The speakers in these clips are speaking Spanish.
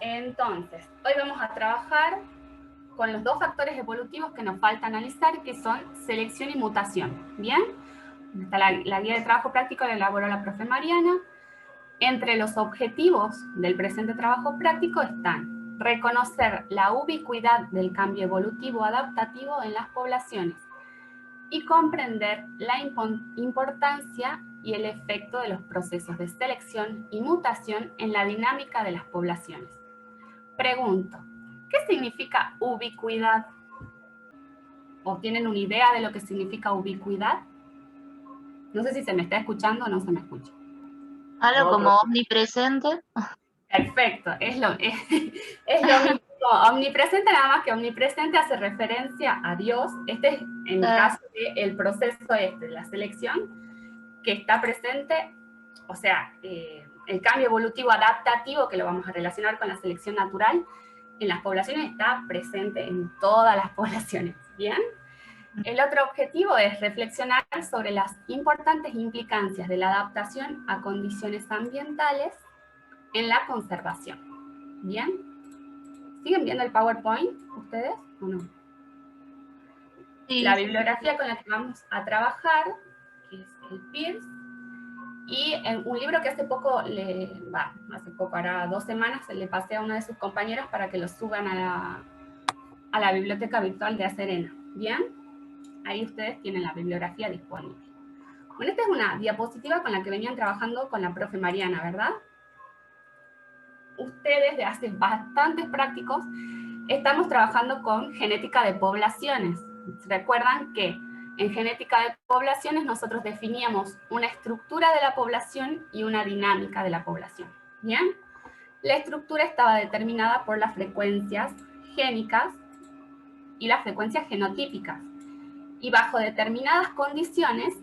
Entonces, hoy vamos a trabajar con los dos factores evolutivos que nos falta analizar, que son selección y mutación. ¿Bien? La guía de trabajo práctico la elaboró la profe Mariana. Entre los objetivos del presente trabajo práctico están reconocer la ubicuidad del cambio evolutivo adaptativo en las poblaciones y comprender la importancia y el efecto de los procesos de selección y mutación en la dinámica de las poblaciones. Pregunto, ¿qué significa ubicuidad? ¿O tienen una idea de lo que significa ubicuidad? No sé si se me está escuchando o no se me escucha. Algo como omnipresente. Perfecto, es lo mismo. Omnipresente, nada más que omnipresente hace referencia a Dios. Este es en el caso del proceso de la selección, que está presente, o sea, el cambio evolutivo adaptativo, que lo vamos a relacionar con la selección natural, en las poblaciones está presente en todas las poblaciones. ¿Bien? El otro objetivo es reflexionar sobre las importantes implicancias de la adaptación a condiciones ambientales en la conservación. ¿Bien? ¿Siguen viendo el PowerPoint ustedes o no? Sí. La bibliografía con la que vamos a trabajar, que es el Peirce, y un libro que hace poco, hará 2 semanas, le pasé a una de sus compañeras para que lo suban a la biblioteca virtual de A Serena. ¿Bien? Ahí ustedes tienen la bibliografía disponible. Bueno, esta es una diapositiva con la que venían trabajando con la profe Mariana, ¿verdad? Ustedes, de hace bastantes prácticos, estamos trabajando con genética de poblaciones. Recuerdan que en genética de poblaciones nosotros definíamos una estructura de la población y una dinámica de la población. ¿Bien? La estructura estaba determinada por las frecuencias génicas y las frecuencias genotípicas. Y bajo determinadas condiciones,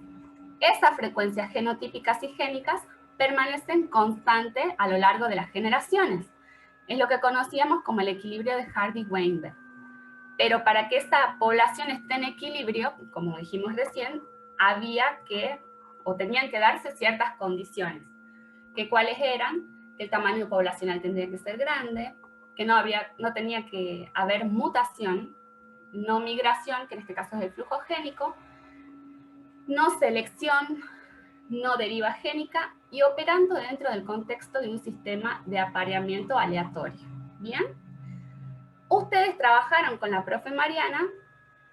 esas frecuencias genotípicas y génicas permanecen constantes a lo largo de las generaciones. Es lo que conocíamos como el equilibrio de Hardy-Weinberg. Pero para que esa población esté en equilibrio, como dijimos recién, había que, o tenían que darse ciertas condiciones. ¿Que cuáles eran? Que el tamaño poblacional tendría que ser grande, que no tenía que haber mutación, no migración, que en este caso es el flujo génico, no selección, no deriva génica y operando dentro del contexto de un sistema de apareamiento aleatorio. ¿Bien? Ustedes trabajaron con la profe Mariana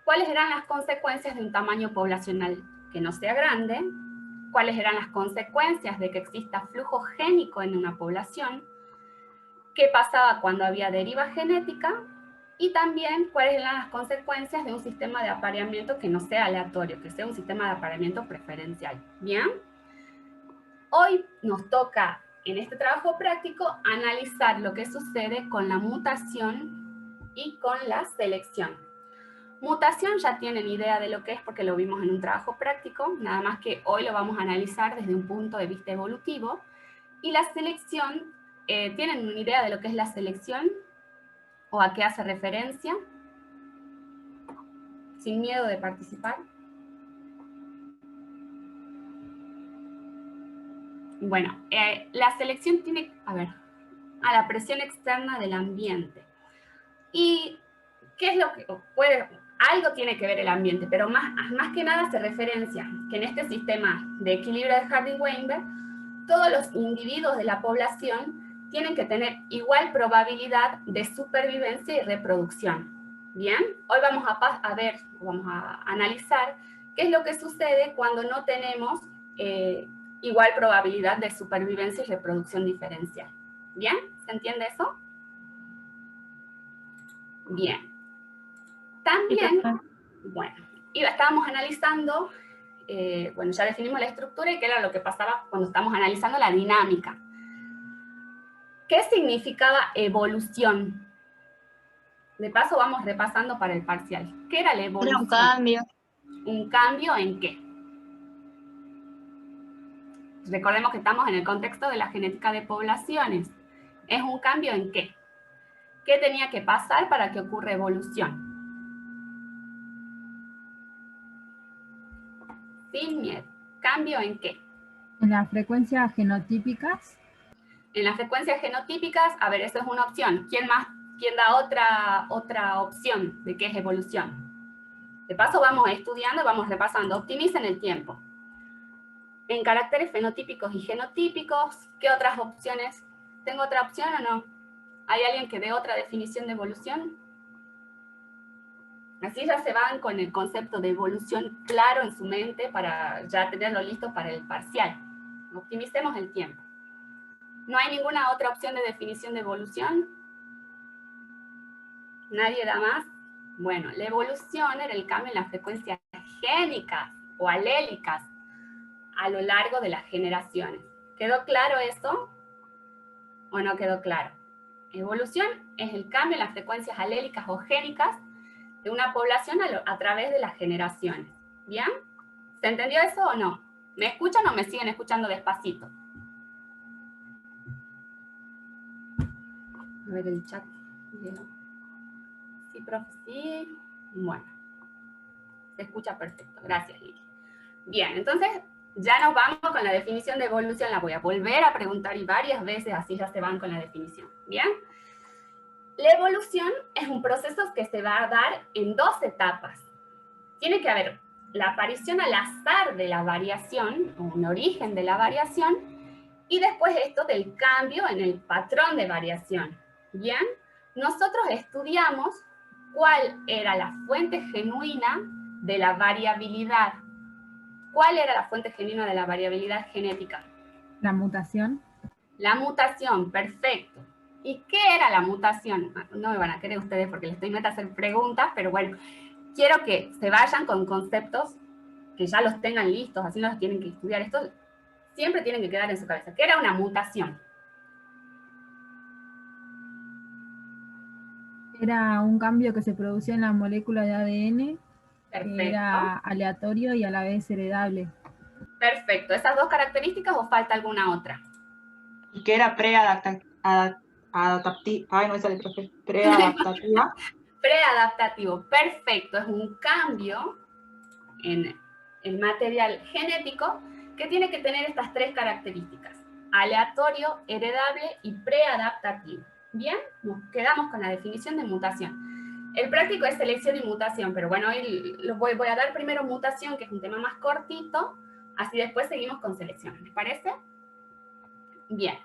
cuáles eran las consecuencias de un tamaño poblacional que no sea grande, cuáles eran las consecuencias de que exista flujo génico en una población, qué pasaba cuando había deriva genética y también cuáles eran las consecuencias de un sistema de apareamiento que no sea aleatorio, que sea un sistema de apareamiento preferencial. ¿Bien? Hoy nos toca, en este trabajo práctico, analizar lo que sucede con la mutación y con la selección. Mutación ya tienen idea de lo que es porque lo vimos en un trabajo práctico, nada más que hoy lo vamos a analizar desde un punto de vista evolutivo. Y la selección, ¿tienen una idea de lo que es la selección o a qué hace referencia? Sin miedo de participar. Bueno, la selección tiene, a la presión externa del ambiente. ¿Y qué es lo que puede? Algo tiene que ver el ambiente, pero más que nada se referencia que en este sistema de equilibrio de Hardy-Weinberg, todos los individuos de la población tienen que tener igual probabilidad de supervivencia y reproducción. Bien, hoy vamos a analizar qué es lo que sucede cuando no tenemos igual probabilidad de supervivencia y reproducción diferencial. ¿Bien? ¿Se entiende eso? Bien. También, bueno, estábamos analizando, ya definimos la estructura y qué era lo que pasaba cuando estamos analizando la dinámica. ¿Qué significaba evolución? De paso vamos repasando para el parcial. ¿Qué era la evolución? Era un cambio. ¿Un cambio en qué? Recordemos que estamos en el contexto de la genética de poblaciones. ¿Es un cambio en qué? ¿Qué tenía que pasar para que ocurra evolución? Sin miedo. ¿Cambio en qué? En las frecuencias genotípicas. En las frecuencias genotípicas, a ver, eso es una opción. ¿Quién da otra opción de qué es evolución? De paso vamos estudiando, vamos repasando. Optimicen el tiempo. En caracteres fenotípicos y genotípicos, ¿qué otras opciones? ¿Tengo otra opción o no? ¿Hay alguien que dé otra definición de evolución? Así ya se van con el concepto de evolución claro en su mente para ya tenerlo listo para el parcial. Optimicemos el tiempo. ¿No hay ninguna otra opción de definición de evolución? ¿Nadie da más? Bueno, la evolución era el cambio en las frecuencias génicas o alélicas a lo largo de las generaciones. ¿Quedó claro eso? ¿O no quedó claro? Evolución es el cambio en las frecuencias alélicas o génicas de una población a través de las generaciones. ¿Bien? ¿Se entendió eso o no? ¿Me escuchan o me siguen escuchando despacito? A ver el chat. Sí, profe, sí. Bueno. Se escucha perfecto. Gracias, Lili. Bien, entonces ya nos vamos con la definición de evolución. La voy a volver a preguntar y varias veces, así ya se van con la definición. ¿Bien? La evolución es un proceso que se va a dar en dos etapas. Tiene que haber la aparición al azar de la variación, o un origen de la variación, y después esto del cambio en el patrón de variación. ¿Bien? Nosotros estudiamos cuál era la fuente genuina de la variabilidad. ¿Cuál era la fuente genuina de la variabilidad genética? La mutación. La mutación, perfecto. ¿Y qué era la mutación? No me van a querer ustedes porque les estoy metiendo a hacer preguntas, pero bueno, quiero que se vayan con conceptos que ya los tengan listos, así no los tienen que estudiar. Esto siempre tienen que quedar en su cabeza. ¿Qué era una mutación? Era un cambio que se producía en la molécula de ADN, Perfecto. que era aleatorio y a la vez heredable. Perfecto. ¿Esas dos características o falta alguna otra? Y que era preadaptativa. Ay, no me sale, profe. Preadaptativa. Preadaptativo. Perfecto. Es un cambio en el material genético que tiene que tener estas tres características: aleatorio, heredable y preadaptativo. Bien, nos quedamos con la definición de mutación. El práctico es selección y mutación, pero bueno, hoy voy a dar primero mutación, que es un tema más cortito, así después seguimos con selección. ¿Les parece? Bien.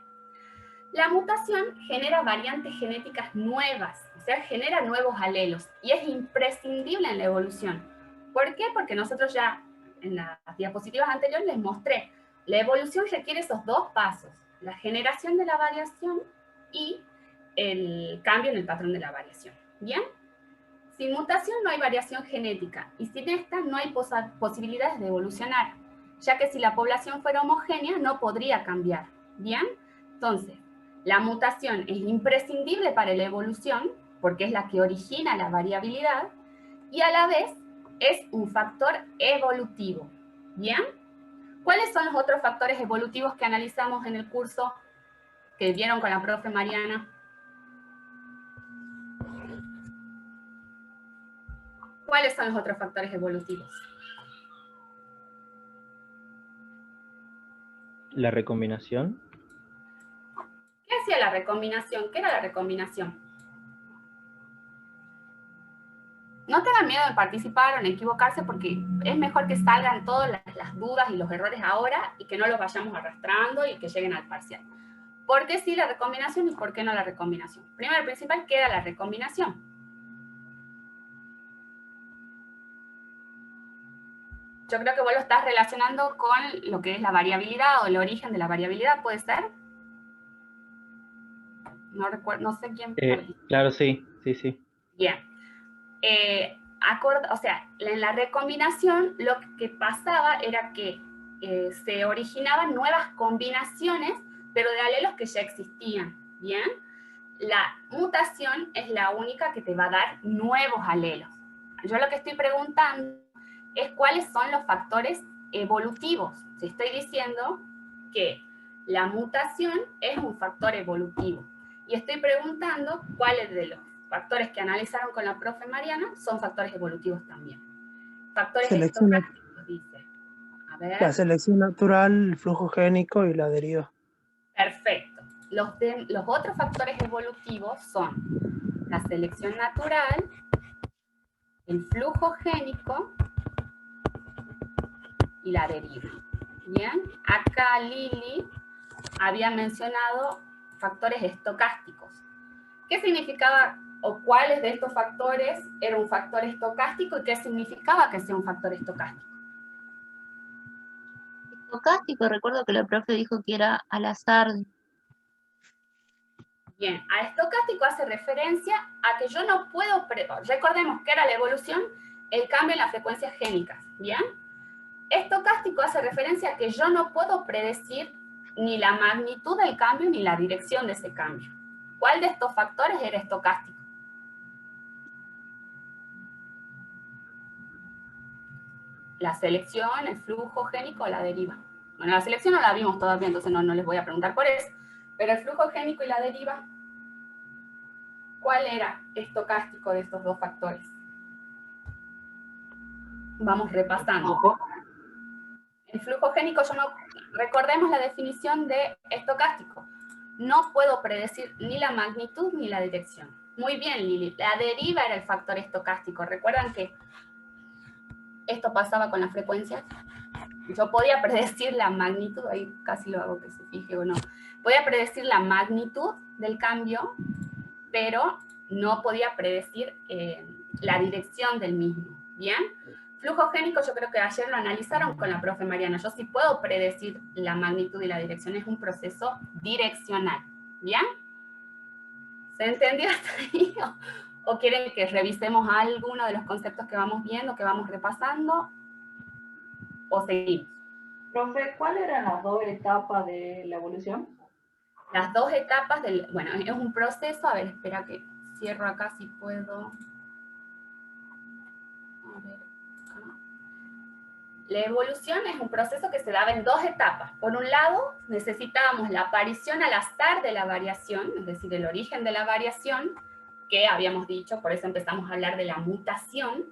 La mutación genera variantes genéticas nuevas, o sea, genera nuevos alelos, y es imprescindible en la evolución. ¿Por qué? Porque nosotros ya en las diapositivas anteriores les mostré, la evolución requiere esos dos pasos: la generación de la variación y el cambio en el patrón de la variación. ¿Bien? Sin mutación no hay variación genética, y sin esta no hay posibilidades de evolucionar, ya que si la población fuera homogénea no podría cambiar. ¿Bien? Entonces, la mutación es imprescindible para la evolución, porque es la que origina la variabilidad, y a la vez es un factor evolutivo. ¿Bien? ¿Cuáles son los otros factores evolutivos que analizamos en el curso que vieron con la profe Mariana? ¿Cuáles son los otros factores evolutivos? La recombinación. ¿Qué hacía la recombinación? ¿Qué era la recombinación? No tengan miedo de participar o en equivocarse, porque es mejor que salgan todas las dudas y los errores ahora y que no los vayamos arrastrando y que lleguen al parcial. ¿Por qué sí la recombinación y por qué no la recombinación? Primero, principal, ¿qué era la recombinación? Yo creo que vos lo estás relacionando con lo que es la variabilidad o el origen de la variabilidad, ¿puede ser? No recuerdo, no sé quién. Claro, sí. Bien. O sea, en la recombinación lo que pasaba era que se originaban nuevas combinaciones, pero de alelos que ya existían. Bien. La mutación es la única que te va a dar nuevos alelos. Yo lo que estoy preguntando es cuáles son los factores evolutivos. Si estoy diciendo que la mutación es un factor evolutivo, y estoy preguntando cuáles de los factores que analizaron con la profe Mariana son factores evolutivos también. Factores estocásticos, dice. A ver. La selección natural, el flujo génico y la deriva. Perfecto. Los otros factores evolutivos son la selección natural, el flujo génico y la deriva. Bien, acá Lili había mencionado factores estocásticos. ¿Qué significaba o cuáles de estos factores era un factor estocástico y qué significaba que sea un factor estocástico? Estocástico, recuerdo que la profe dijo que era al azar. Bien, a estocástico hace referencia a que yo no puedo, recordemos que era la evolución, el cambio en las frecuencias génicas, ¿bien? Estocástico hace referencia a que yo no puedo predecir ni la magnitud del cambio ni la dirección de ese cambio. ¿Cuál de estos factores era estocástico? La selección, el flujo génico o la deriva. Bueno, la selección no la vimos todavía, entonces no les voy a preguntar por eso. Pero el flujo génico y la deriva, ¿cuál era estocástico de estos dos factores? Vamos repasando. El flujo génico, recordemos la definición de estocástico. No puedo predecir ni la magnitud ni la dirección. Muy bien, Lili. La deriva era el factor estocástico. ¿Recuerdan que esto pasaba con la frecuencia? Yo podía predecir la magnitud, ahí casi lo hago que se fije o no. Podía predecir la magnitud del cambio, pero no podía predecir la dirección del mismo. ¿Bien? Flujo génico, yo creo que ayer lo analizaron con la profe Mariana. Yo sí puedo predecir la magnitud y la dirección. Es un proceso direccional. ¿Bien? ¿Se entendió hasta ahí? ¿O quieren que revisemos alguno de los conceptos que vamos viendo, que vamos repasando? ¿O seguimos? Profe, ¿cuáles eran las dos etapas de la evolución? Las dos etapas del... Bueno, es un proceso. A ver, espera que cierro acá si puedo. A ver, acá. La evolución es un proceso que se daba en dos etapas. Por un lado, necesitábamos la aparición al azar de la variación, es decir, el origen de la variación, que habíamos dicho, por eso empezamos a hablar de la mutación.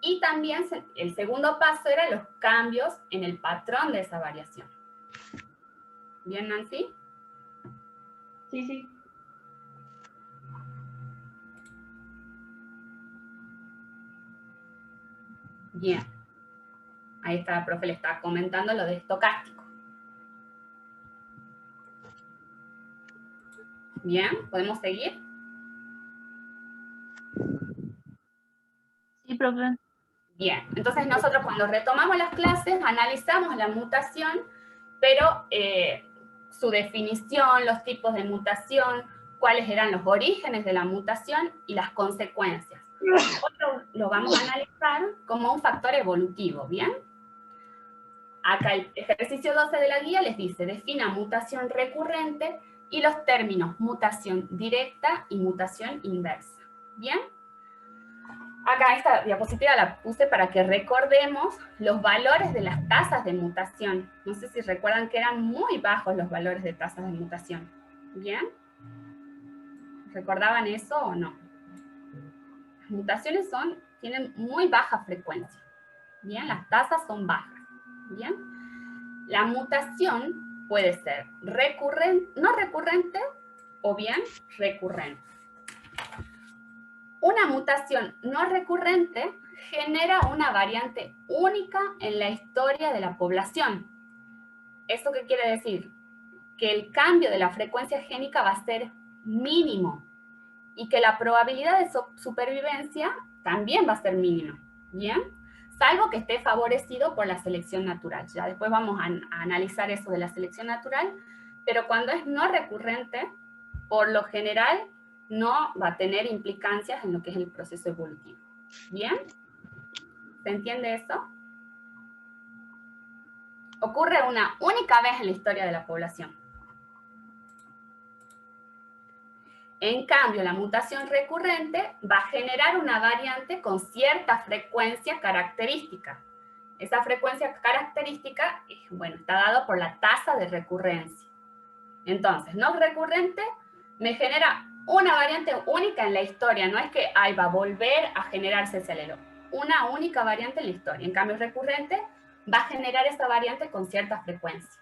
Y también el segundo paso era los cambios en el patrón de esa variación. ¿Bien, Nancy? Sí, sí. Bien. Ahí está, la profe le está comentando lo de estocástico. Bien, ¿podemos seguir? Sí, profe. Bien, entonces nosotros cuando retomamos las clases analizamos la mutación, pero su definición, los tipos de mutación, cuáles eran los orígenes de la mutación y las consecuencias. Nosotros lo vamos a analizar como un factor evolutivo, ¿bien? Acá el ejercicio 12 de la guía les dice, defina mutación recurrente y los términos mutación directa y mutación inversa, ¿bien? Acá esta diapositiva la puse para que recordemos los valores de las tasas de mutación. No sé si recuerdan que eran muy bajos los valores de tasas de mutación. ¿Bien? ¿Recordaban eso o no? Las mutaciones tienen muy baja frecuencia. ¿Bien? Las tasas son bajas. ¿Bien? La mutación puede ser no recurrente o bien recurrente. Una mutación no recurrente genera una variante única en la historia de la población. ¿Eso qué quiere decir? Que el cambio de la frecuencia génica va a ser mínimo y que la probabilidad de supervivencia también va a ser mínima, ¿bien? Salvo que esté favorecido por la selección natural. Ya después vamos a analizar eso de la selección natural, pero cuando es no recurrente, por lo general, no va a tener implicancias en lo que es el proceso evolutivo. ¿Bien? ¿Se entiende eso? Ocurre una única vez en la historia de la población. En cambio, la mutación recurrente va a generar una variante con cierta frecuencia característica. Esa frecuencia característica, bueno, está dada por la tasa de recurrencia. Entonces, no recurrente me genera una variante única en la historia, no es que va a volver a generarse ese alelo. Una única variante en la historia. En cambio, recurrente va a generar esa variante con cierta frecuencia.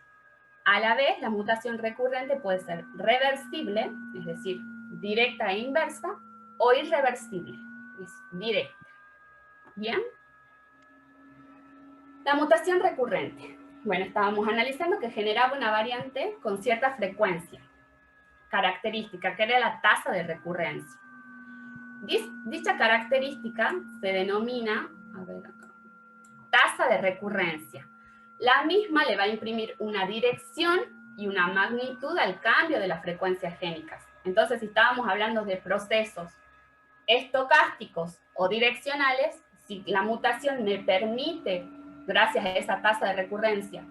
A la vez, la mutación recurrente puede ser reversible, es decir, directa e inversa, o irreversible, es directa. ¿Bien? La mutación recurrente. Bueno, estábamos analizando que generaba una variante con cierta frecuencia característica, que era la tasa de recurrencia. Dicha característica se denomina, a ver acá, tasa de recurrencia. La misma le va a imprimir una dirección y una magnitud al cambio de las frecuencias génicas. Entonces, si estábamos hablando de procesos estocásticos o direccionales, si la mutación me permite, gracias a esa tasa de recurrencia,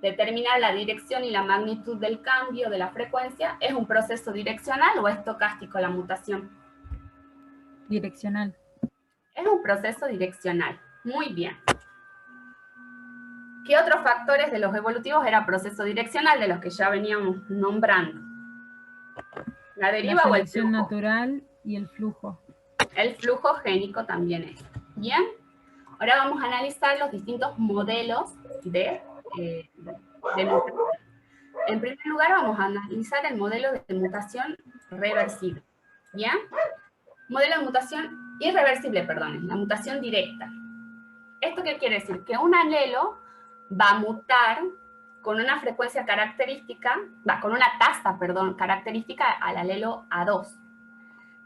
determinar la dirección y la magnitud del cambio de la frecuencia, ¿es un proceso direccional o estocástico la mutación? Direccional. Es un proceso direccional. Muy bien. ¿Qué otros factores de los evolutivos era proceso direccional, de los que ya veníamos nombrando? ¿La deriva La o el selección flujo? natural y el flujo. El flujo génico también es. Bien. Ahora vamos a analizar los distintos modelos de mutación. En primer lugar, vamos a analizar el modelo de mutación reversible. ¿Bien? Modelo de mutación irreversible, perdón, la mutación directa. ¿Esto qué quiere decir? Que un alelo va a mutar con una frecuencia característica, con una tasa, perdón, característica al alelo A2.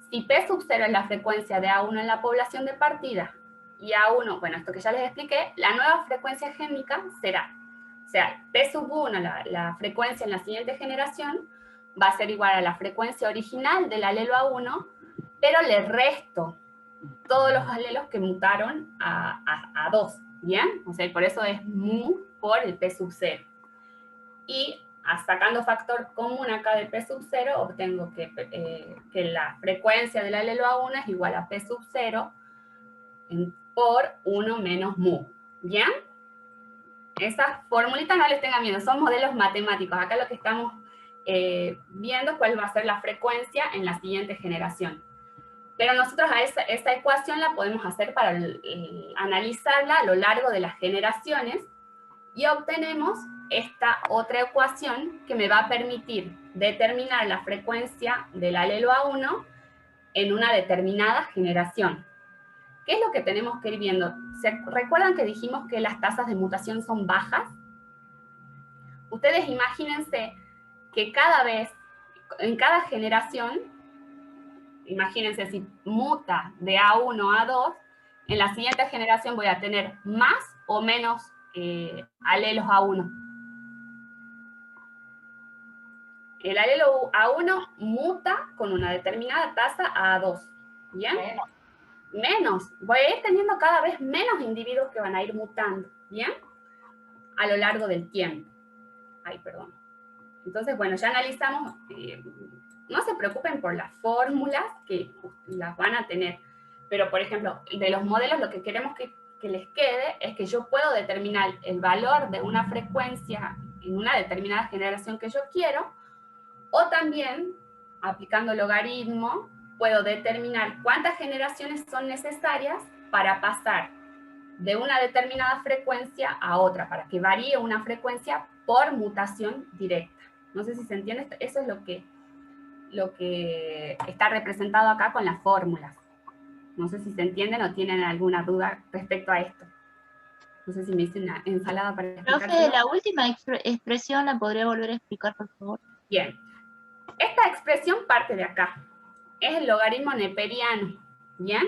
Si P sub 0 es la frecuencia de A1 en la población de partida y A1, bueno, esto que ya les expliqué, la nueva frecuencia génica será, o sea, P sub 1, la frecuencia en la siguiente generación, va a ser igual a la frecuencia original del alelo A1, pero le resto todos los alelos que mutaron a 2, ¿bien? O sea, por eso es mu por el P sub 0. Y sacando factor común acá de P sub 0, obtengo que la frecuencia del alelo A1 es igual a P sub 0 por 1 menos mu, ¿bien? Esas formulitas no les tengan miedo, son modelos matemáticos. Acá lo que estamos viendo es cuál va a ser la frecuencia en la siguiente generación. Pero nosotros a esa ecuación la podemos hacer para analizarla a lo largo de las generaciones y obtenemos esta otra ecuación que me va a permitir determinar la frecuencia del alelo A1 en una determinada generación. ¿Qué es lo que tenemos que ir viendo? ¿Se recuerdan que dijimos que las tasas de mutación son bajas? Ustedes imagínense que cada vez, en cada generación, imagínense si muta de A1 a A2, en la siguiente generación voy a tener más o menos alelos A1. El alelo A1 muta con una determinada tasa a A2. ¿Bien? Menos. Voy a ir teniendo cada vez menos individuos que van a ir mutando. ¿Bien? A lo largo del tiempo. Ay, perdón. Entonces, bueno, ya analizamos. No se preocupen por las fórmulas que las van a tener. Pero, por ejemplo, de los modelos lo que queremos que les quede es que yo puedo determinar el valor de una frecuencia en una determinada generación que yo quiero, o también, aplicando logaritmo, puedo determinar cuántas generaciones son necesarias para pasar de una determinada frecuencia a otra, para que varíe una frecuencia por mutación directa. No sé si se entiende, eso es lo que está representado acá con las fórmulas. No sé si se entienden o tienen alguna duda respecto a esto. No sé si me hice una ensalada para explicar. Profe, la última expresión la podría volver a explicar, por favor. Bien. Esta expresión parte de acá. Es el logaritmo neperiano. ¿Bien?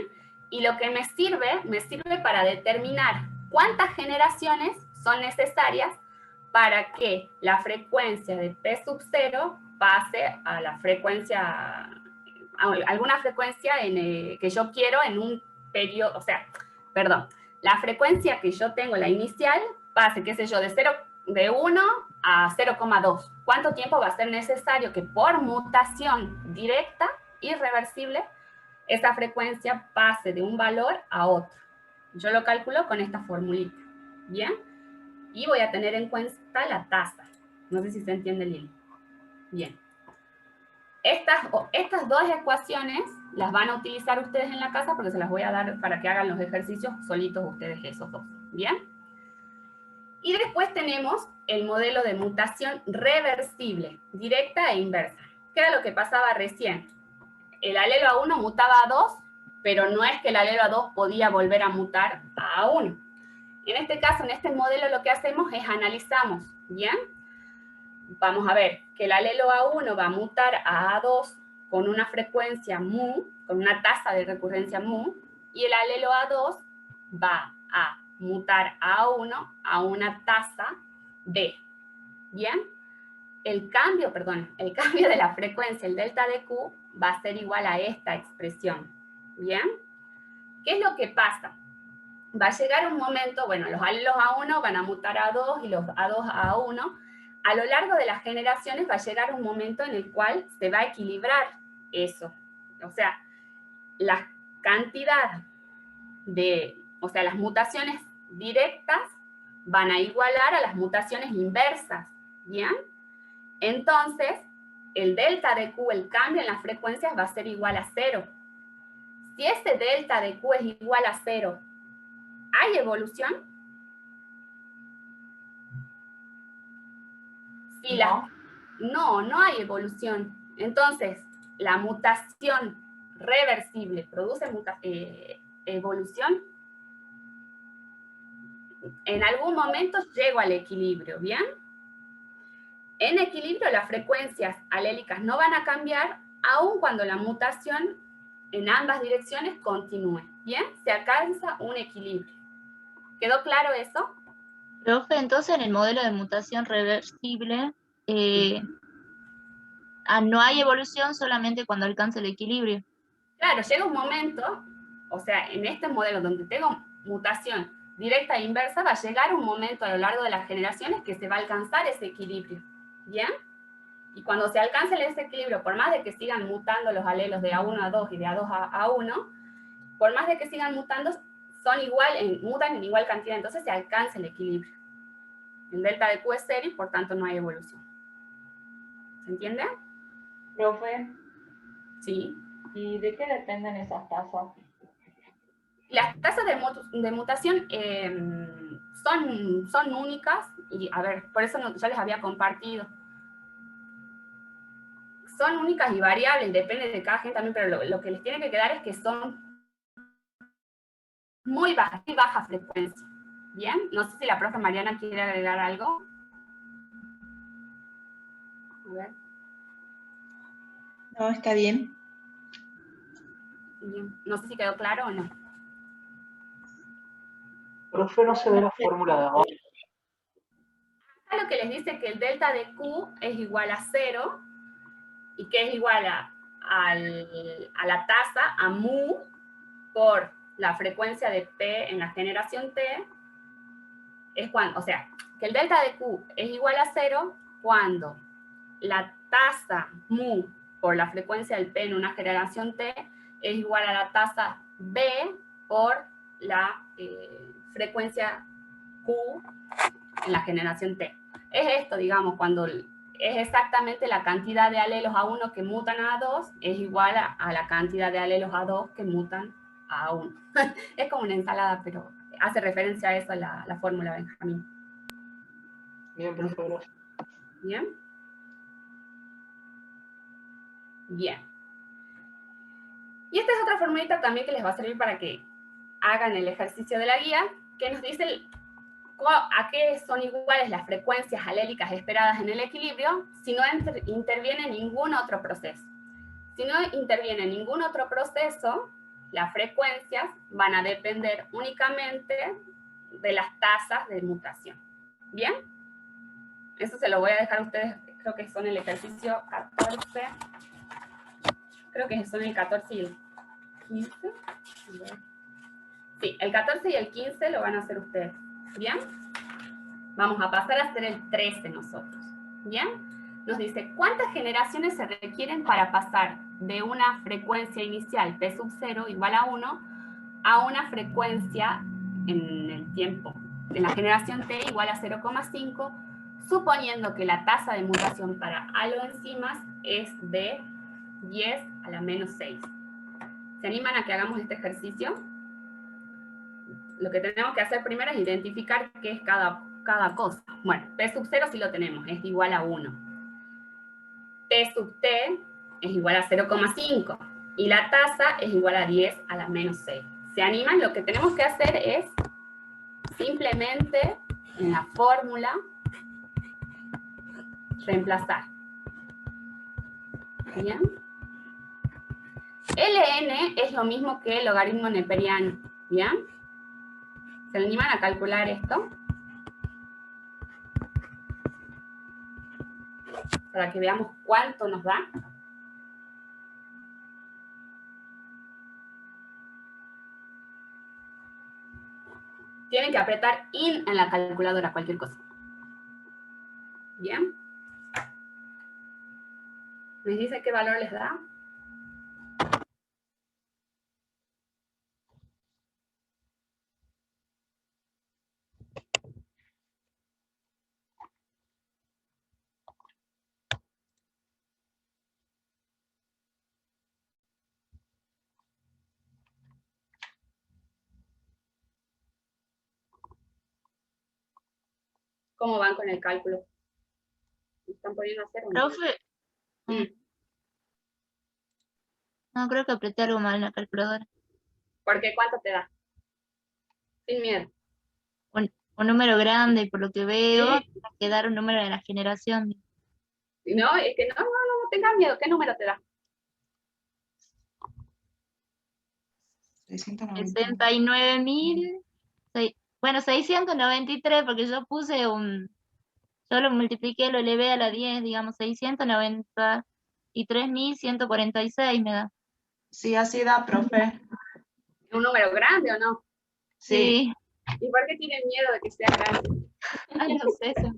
Y lo que me sirve para determinar cuántas generaciones son necesarias para que la frecuencia de P sub 0 pase a la frecuencia, a alguna frecuencia que yo quiero en un periodo, o sea, perdón, la frecuencia que yo tengo, la inicial, pase, qué sé yo, de 1 a 0,2. ¿Cuánto tiempo va a ser necesario que por mutación directa, irreversible, esa frecuencia pase de un valor a otro? Yo lo calculo con esta formulita, ¿bien? Y voy a tener en cuenta la tasa. No sé si se entiende, Lili. Bien. Estas dos ecuaciones las van a utilizar ustedes en la casa porque se las voy a dar para que hagan los ejercicios solitos ustedes esos dos. ¿Bien? Y después tenemos el modelo de mutación reversible, directa e inversa. ¿Qué era lo que pasaba recién? El alelo A1 mutaba a 2, pero no es que el alelo A2 podía volver a mutar a A1. En este caso, en este modelo, lo que hacemos es analizamos, ¿bien? Vamos a ver que el alelo A1 va a mutar a A2 con una frecuencia mu, con una tasa de recurrencia mu, y el alelo A2 va a mutar a A1 a una tasa B, ¿bien? El cambio de la frecuencia, el delta de Q, va a ser igual a esta expresión, ¿bien? ¿Qué es lo que pasa? Va a llegar un momento, bueno, los alelos A1 van a mutar a A2 y los A2 a A1. A lo largo de las generaciones va a llegar un momento en el cual se va a equilibrar eso. O sea, la cantidad las mutaciones directas van a igualar a las mutaciones inversas, ¿bien? Entonces, el delta de Q, el cambio en las frecuencias, va a ser igual a 0. Si ese delta de Q es igual a 0, ¿hay evolución? Si no hay evolución. Entonces, la mutación reversible produce evolución. En algún momento llego al equilibrio, ¿bien? En equilibrio, las frecuencias alélicas no van a cambiar, aun cuando la mutación en ambas direcciones continúe, ¿bien? Se alcanza un equilibrio. ¿Quedó claro eso? Profe, entonces en el modelo de mutación reversible no hay evolución solamente cuando alcanza el equilibrio. Claro, llega un momento, o sea, en este modelo donde tengo mutación directa e inversa, va a llegar un momento a lo largo de las generaciones que se va a alcanzar ese equilibrio, ¿bien? Y cuando se alcance ese equilibrio, por más de que sigan mutando los alelos de A1 a 2 y de A2 a A1, por más de que sigan mutando, mutan en igual cantidad, entonces se alcanza el equilibrio. El delta de Q es 0 y por tanto no hay evolución. ¿Se entiende? Profe, Sí. ¿y de qué dependen esas tasas? Las tasas de mutación son únicas, y a ver, por eso ya les había compartido. Son únicas y variables, depende de cada gente también, pero lo que les tiene que quedar es que son muy baja frecuencia. ¿Bien? No sé si la profe Mariana quiere agregar algo. A ver. No, está bien. Bien. No sé si quedó claro o no. Profe, no se ve la fórmula de abajo. Acá lo que les dice que el delta de Q es igual a 0 y que es igual a la tasa, a mu, por la frecuencia de P en la generación T, es cuando, o sea, que el delta de Q es igual a 0 cuando la tasa mu por la frecuencia del P en una generación T es igual a la tasa B por la frecuencia Q en la generación T. Es esto, digamos, cuando es exactamente la cantidad de alelos A1 que mutan a A2 es igual a la cantidad de alelos A2 que mutan a A1. Es como una ensalada, pero hace referencia a eso la fórmula Benjamín. Bien, profe, gracias. ¿Bien? Bien. Y esta es otra formulita también que les va a servir para que hagan el ejercicio de la guía, que nos dice a qué son iguales las frecuencias alélicas esperadas en el equilibrio si no interviene ningún otro proceso. Si no interviene ningún otro proceso, las frecuencias van a depender únicamente de las tasas de mutación. ¿Bien? Eso se lo voy a dejar a ustedes, creo que son el ejercicio 14. Creo que son el 14 y el 15. Sí, el 14 y el 15 lo van a hacer ustedes. ¿Bien? Vamos a pasar a hacer el 13 nosotros. ¿Bien? Nos dice, ¿cuántas generaciones se requieren para pasar de una frecuencia inicial P sub 0 igual a 1 a una frecuencia en el tiempo, en la generación T igual a 0,5, suponiendo que la tasa de mutación para aloenzimas es de 10 a la menos 6. ¿Se animan a que hagamos este ejercicio? Lo que tenemos que hacer primero es identificar qué es cada cada cosa. Bueno, P sub 0 sí lo tenemos, es igual a 1. P sub T es igual a 0,5. Y la tasa es igual a 10 a la menos 6. ¿Se animan? Lo que tenemos que hacer es simplemente en la fórmula reemplazar. ¿Bien? Ln es lo mismo que el logaritmo neperiano. ¿Bien? ¿Se animan a calcular esto? Para que veamos cuánto nos da. Tienen que apretar IN en la calculadora, cualquier cosa. ¿Bien? ¿Me dice qué valor les da? ¿Cómo van con el cálculo? ¿Me están pudiendo hacer o no? Profe, Mm. no, creo que apreté algo mal en la calculadora. ¿Por qué? ¿Cuánto te da? Sin miedo. Un número grande, y por lo que veo, Sí. tiene que dar un número de la generación. No, es que no tengas miedo. ¿Qué número te da? 690. 69.000, bueno, 693, porque yo puse yo lo multipliqué, lo elevé a la 10, digamos, 693.146 me da. Sí, así da, profe. ¿Un número grande o no? Sí. Sí, ¿Y por qué tienen miedo de que sea grande? no sé eso.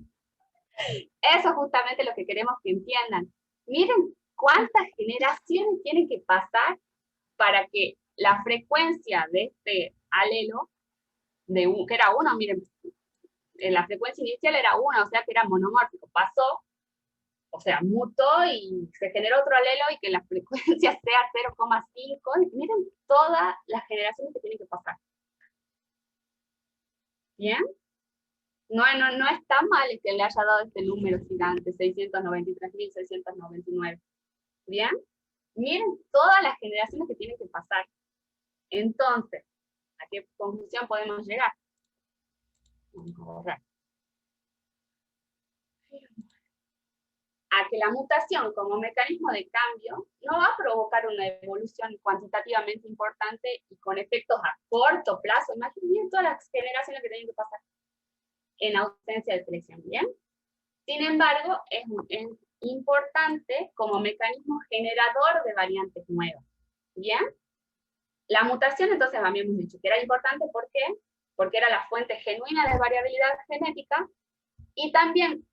Eso es justamente lo que queremos que entiendan. Miren cuántas generaciones tienen que pasar para que la frecuencia de este alelo, que era 1, miren, la frecuencia inicial era 1, o sea que era monomórfico, pasó, o sea, mutó y se generó otro alelo y que la frecuencia sea 0,5. Miren todas las generaciones que tienen que pasar. ¿Bien? No está mal que le haya dado este número gigante, 693.699. ¿Bien? Miren todas las generaciones que tienen que pasar. Entonces, ¿a qué conclusión podemos llegar? Vamos a borrar. A que la mutación como mecanismo de cambio no va a provocar una evolución cuantitativamente importante y con efectos a corto plazo. Imaginen todas las generaciones que tienen que pasar en ausencia de selección, ¿bien? Sin embargo, es importante como mecanismo generador de variantes nuevas, ¿bien? La mutación, entonces, habíamos dicho que era importante, ¿por qué? Porque era la fuente genuina de variabilidad genética, y también,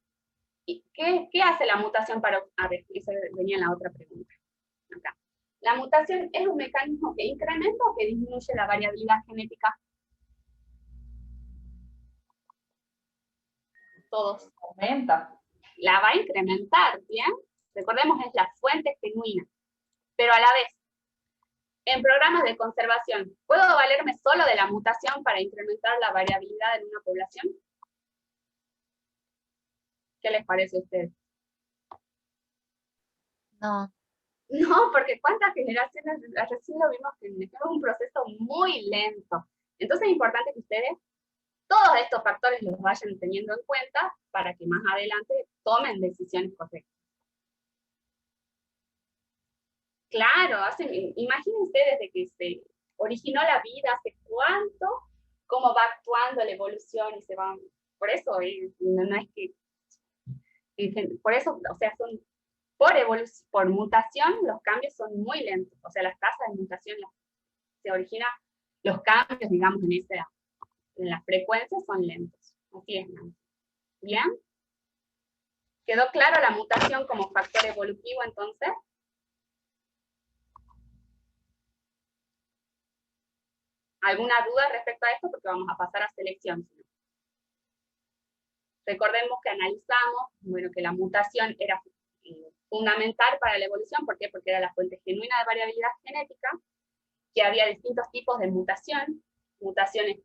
¿qué hace la mutación para...? A ver, esa venía en la otra pregunta. Acá. La mutación es un mecanismo que incrementa o que disminuye la variabilidad genética. Todos. Aumenta. La va a incrementar, ¿bien? Recordemos, es la fuente genuina. Pero a la vez, en programas de conservación, ¿puedo valerme solo de la mutación para incrementar la variabilidad en una población? ¿Qué les parece a ustedes? No, No, porque ¿cuántas generaciones? Recién lo vimos que es un proceso muy lento. Entonces es importante que ustedes todos estos factores los vayan teniendo en cuenta para que más adelante tomen decisiones correctas. Claro, imagínense desde que se originó la vida, hace cuánto, cómo va actuando la evolución y se va. Por eso, no es que. Por eso, o sea, por mutación, los cambios son muy lentos. O sea, las tasas de mutación se originan, los cambios, digamos, en las frecuencias son lentos. Así es, ¿no? ¿Bien? ¿Quedó claro la mutación como factor evolutivo entonces? ¿Alguna duda respecto a esto? Porque vamos a pasar a selección. Recordemos que analizamos, bueno, que la mutación era fundamental para la evolución. ¿Por qué? Porque era la fuente genuina de variabilidad genética, que había distintos tipos de mutación, mutaciones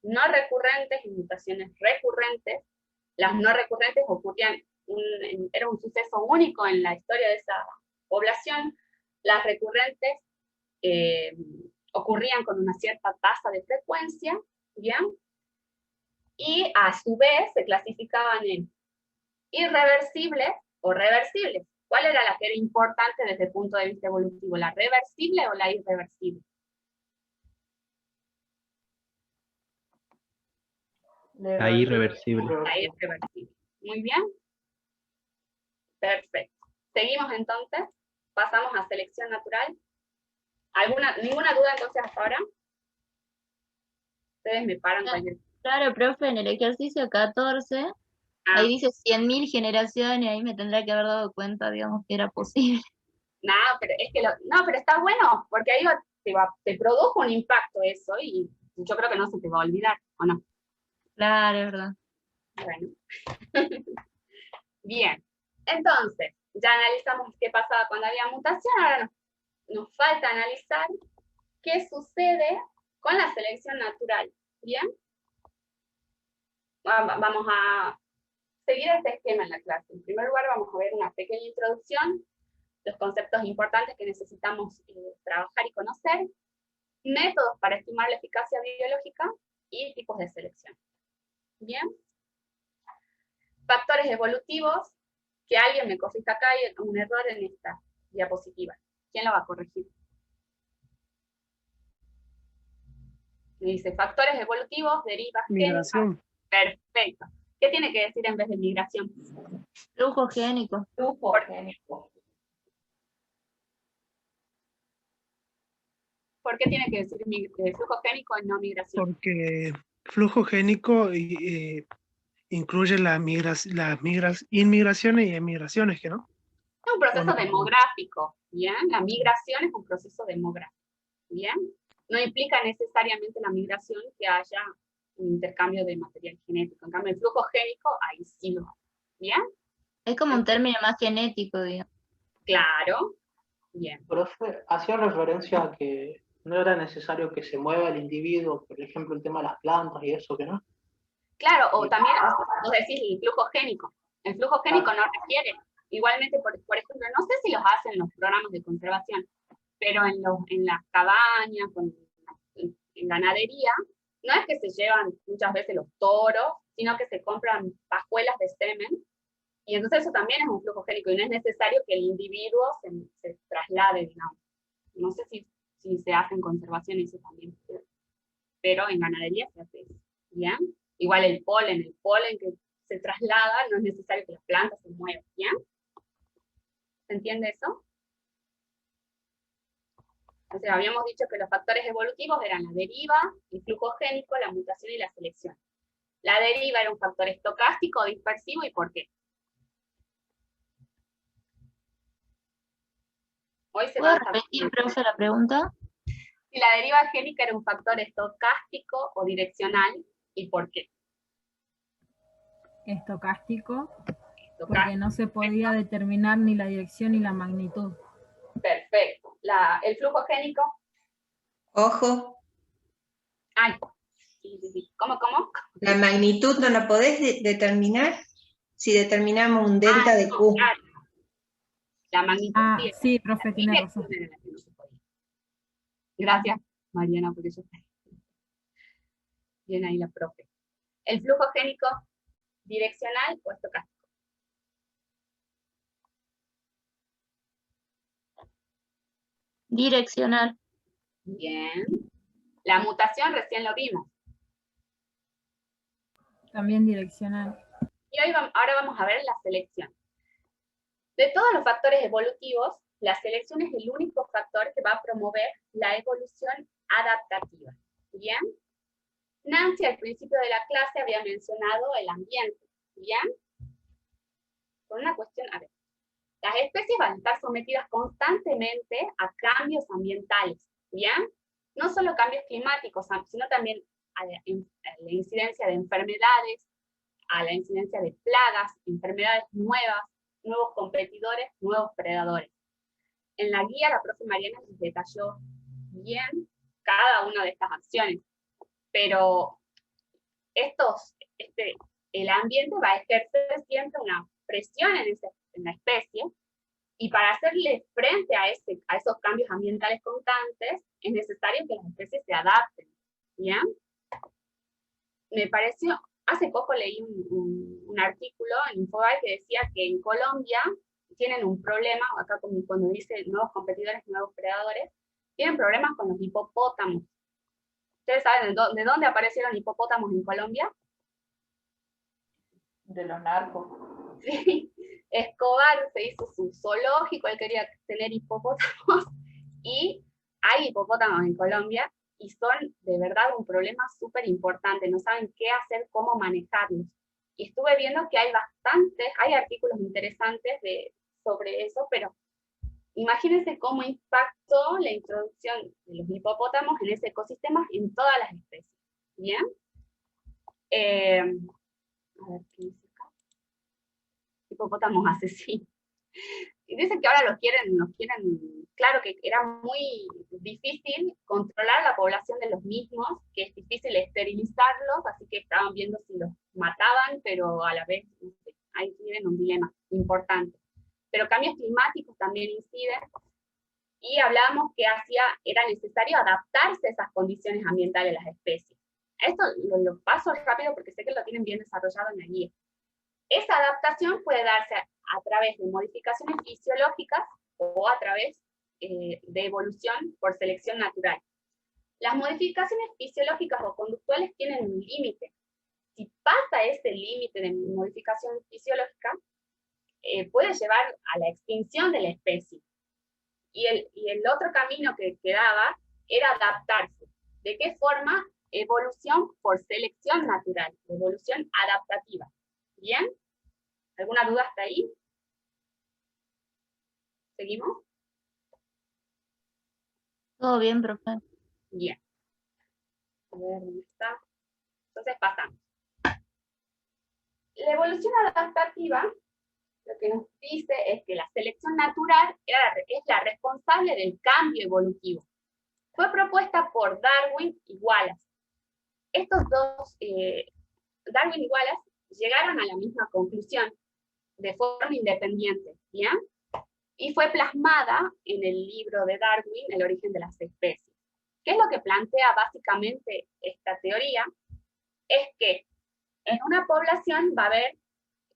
no recurrentes y mutaciones recurrentes. Las no recurrentes ocurrían, era un suceso único en la historia de esa población. Las recurrentes ocurrían con una cierta tasa de frecuencia, ¿bien? Y a su vez se clasificaban en irreversibles o reversibles. ¿Cuál era la que era importante desde el punto de vista evolutivo? ¿La reversible o la irreversible? La irreversible. La irreversible. Muy bien. Perfecto. Seguimos entonces. Pasamos a selección natural. ¿Ninguna duda entonces hasta ahora? Ustedes me paran cualquier... Claro, profe, en el ejercicio 14, ahí dice 100.000 generaciones, ahí me tendrá que haber dado cuenta, digamos, que era posible. No, pero es que no, pero está bueno, porque ahí te produjo un impacto eso, y yo creo que no se te va a olvidar, ¿o no? Claro, es verdad. Bueno. Bien. Entonces, ya analizamos qué pasaba cuando había mutación, ahora nos falta analizar qué sucede con la selección natural. ¿Bien? Vamos a seguir este esquema en la clase. En primer lugar, vamos a ver una pequeña introducción, los conceptos importantes que necesitamos trabajar y conocer, métodos para estimar la eficacia biológica y tipos de selección. Bien. Factores evolutivos, que alguien me corrija acá, hay un error en esta diapositiva. ¿Quién lo va a corregir? Me dice, factores evolutivos, derivas, Migración. Perfecto. ¿Qué tiene que decir en vez de migración? Flujo génico. Flujo génico. ¿Por qué tiene que decir flujo génico y no migración? Porque flujo génico incluye inmigraciones y emigraciones, ¿que no? Es un proceso no. demográfico, ¿bien? La migración es un proceso demográfico, ¿bien? No implica necesariamente la migración que haya un intercambio de material genético. En cambio, el flujo génico, ahí sí lo hay, ¿bien? Es como un término más genético, digamos. Claro, bien. Profe, hacía referencia a que no era necesario que se mueva el individuo, por ejemplo, el tema de las plantas y eso, ¿que no? Claro, o también, vos decís el flujo génico. El flujo génico no requiere. Igualmente, por ejemplo, no sé si los hacen los programas de conservación, pero en las cabañas, en ganadería, no es que se llevan muchas veces los toros, sino que se compran pajuelas de semen, y entonces eso también es un flujo génico, y no es necesario que el individuo se traslade, digamos. No sé si se hace en conservación eso también, pero en ganadería se hace eso, ¿bien? Igual el polen que se traslada, no es necesario que las plantas se muevan, ¿bien? ¿Se entiende eso? Entonces habíamos dicho que los factores evolutivos eran la deriva, el flujo génico, la mutación y la selección. La deriva era un factor estocástico o dispersivo, ¿y por qué? Hoy se ¿Puedo va a repetir, profe, la pregunta? Si la deriva génica era un factor estocástico o direccional, ¿y por qué? Estocástico, porque no se podía determinar ni la dirección ni la magnitud. Perfecto. El flujo génico. Ojo, Ay, sí. ¿Cómo? la magnitud no la podés determinar si determinamos un delta de Q. Claro. La magnitud Sí, profe, tiene razón. Gracias, Mariana, porque yo estoy bien ahí la profe. ¿El flujo génico direccional o estocástico? Direccional. Bien. La mutación recién lo vimos. También direccional. Y ahora vamos a ver la selección. De todos los factores evolutivos, la selección es el único factor que va a promover la evolución adaptativa. ¿Bien? Nancy al principio de la clase había mencionado el ambiente. ¿Bien? Por una cuestión, a ver. Las especies van a estar sometidas constantemente a cambios ambientales. ¿Bien? No solo cambios climáticos, sino también a la incidencia de enfermedades, a la incidencia de plagas, enfermedades nuevas, nuevos competidores, nuevos predadores. En la guía la profe Mariana les detalló bien cada una de estas acciones, pero este el ambiente va a ejercer siempre una presión en la especie, y para hacerle frente a esos cambios ambientales constantes, es necesario que las especies se adapten, ¿bien? Me pareció, hace poco leí un artículo en Infobae que decía que en Colombia tienen un problema, acá cuando dice nuevos competidores, nuevos predadores, tienen problemas con los hipopótamos. ¿Ustedes saben de dónde aparecieron hipopótamos en Colombia? De los narcos. Sí, Escobar se hizo su zoológico, él quería tener hipopótamos, y hay hipopótamos en Colombia, y son de verdad un problema súper importante, no saben qué hacer, cómo manejarlos. Y estuve viendo que hay artículos interesantes sobre eso, pero imagínense cómo impactó la introducción de los hipopótamos en ese ecosistema en todas las especies. ¿Bien? A ver, ¿qué dice acá? Hipopótamos asesinos. Y dicen que ahora nos quieren, claro que era muy difícil controlar la población de los mismos, que es difícil esterilizarlos, así que estaban viendo si los mataban, pero a la vez, no sé, ahí tienen un dilema importante. Pero cambios climáticos también inciden, y hablábamos que era necesario adaptarse a esas condiciones ambientales de las especies. Esto lo paso rápido porque sé que lo tienen bien desarrollado en la guía. Esa adaptación puede darse a través de modificaciones fisiológicas o a través de evolución por selección natural. Las modificaciones fisiológicas o conductuales tienen un límite. Si pasa ese límite de modificación fisiológica, puede llevar a la extinción de la especie. Y el otro camino que quedaba era adaptarse. ¿De qué forma? Evolución por selección natural, evolución adaptativa. ¿Bien? ¿Alguna duda hasta ahí? ¿Seguimos? Todo bien, profe. Bien. A ver, ¿dónde está? Entonces pasamos. La evolución adaptativa lo que nos dice es que la selección natural es la responsable del cambio evolutivo. Fue propuesta por Darwin y Wallace. Estos dos, Darwin y Wallace, llegaron a la misma conclusión de forma independiente, ¿bien? Y fue plasmada en el libro de Darwin, El origen de las especies. ¿Qué es lo que plantea básicamente esta teoría? Es que en una población va a haber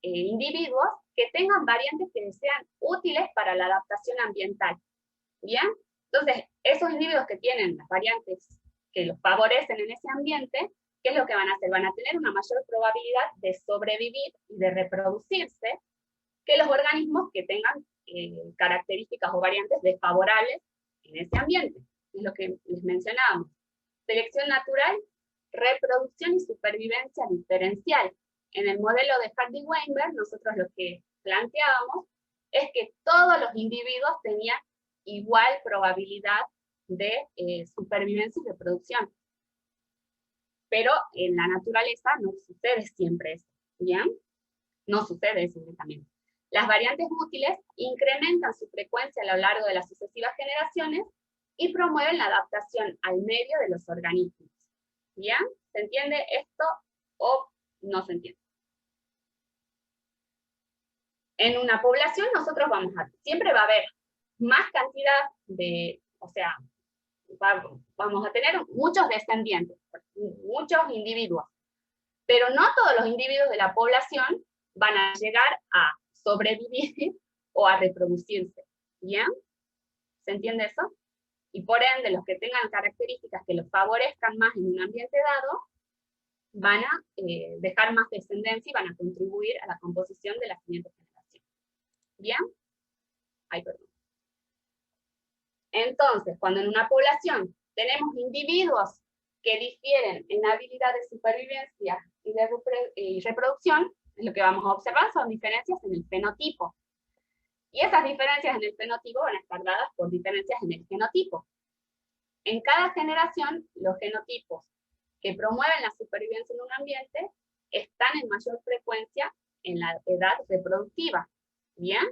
individuos que tengan variantes que sean útiles para la adaptación ambiental, ¿bien? Entonces, esos individuos que tienen las variantes que los favorecen en ese ambiente, ¿qué es lo que van a hacer? Van a tener una mayor probabilidad de sobrevivir y de reproducirse que los organismos que tengan características o variantes desfavorables en ese ambiente. Es lo que les mencionábamos. Selección natural, reproducción y supervivencia diferencial. En el modelo de Hardy-Weinberg, nosotros lo que planteábamos es que todos los individuos tenían igual probabilidad de supervivencia y reproducción. Pero en la naturaleza no sucede siempre eso, ¿bien? No sucede eso directamente. Las variantes útiles incrementan su frecuencia a lo largo de las sucesivas generaciones y promueven la adaptación al medio de los organismos. ¿Bien? ¿Se entiende esto o no se entiende? En una población nosotros siempre va a haber más cantidad de, o sea, vamos a tener muchos descendientes, muchos individuos, pero no todos los individuos de la población van a llegar a sobrevivir o a reproducirse. ¿Bien? ¿Se entiende eso? Y por ende, los que tengan características que los favorezcan más en un ambiente dado, van a dejar más descendencia y van a contribuir a la composición de la siguiente generación. ¿Bien? Ay, perdón. Entonces, cuando en una población tenemos individuos que difieren en habilidad de supervivencia y reproducción, lo que vamos a observar son diferencias en el fenotipo. Y esas diferencias en el fenotipo van a estar dadas por diferencias en el genotipo. En cada generación, los genotipos que promueven la supervivencia en un ambiente están en mayor frecuencia en la edad reproductiva. ¿Bien?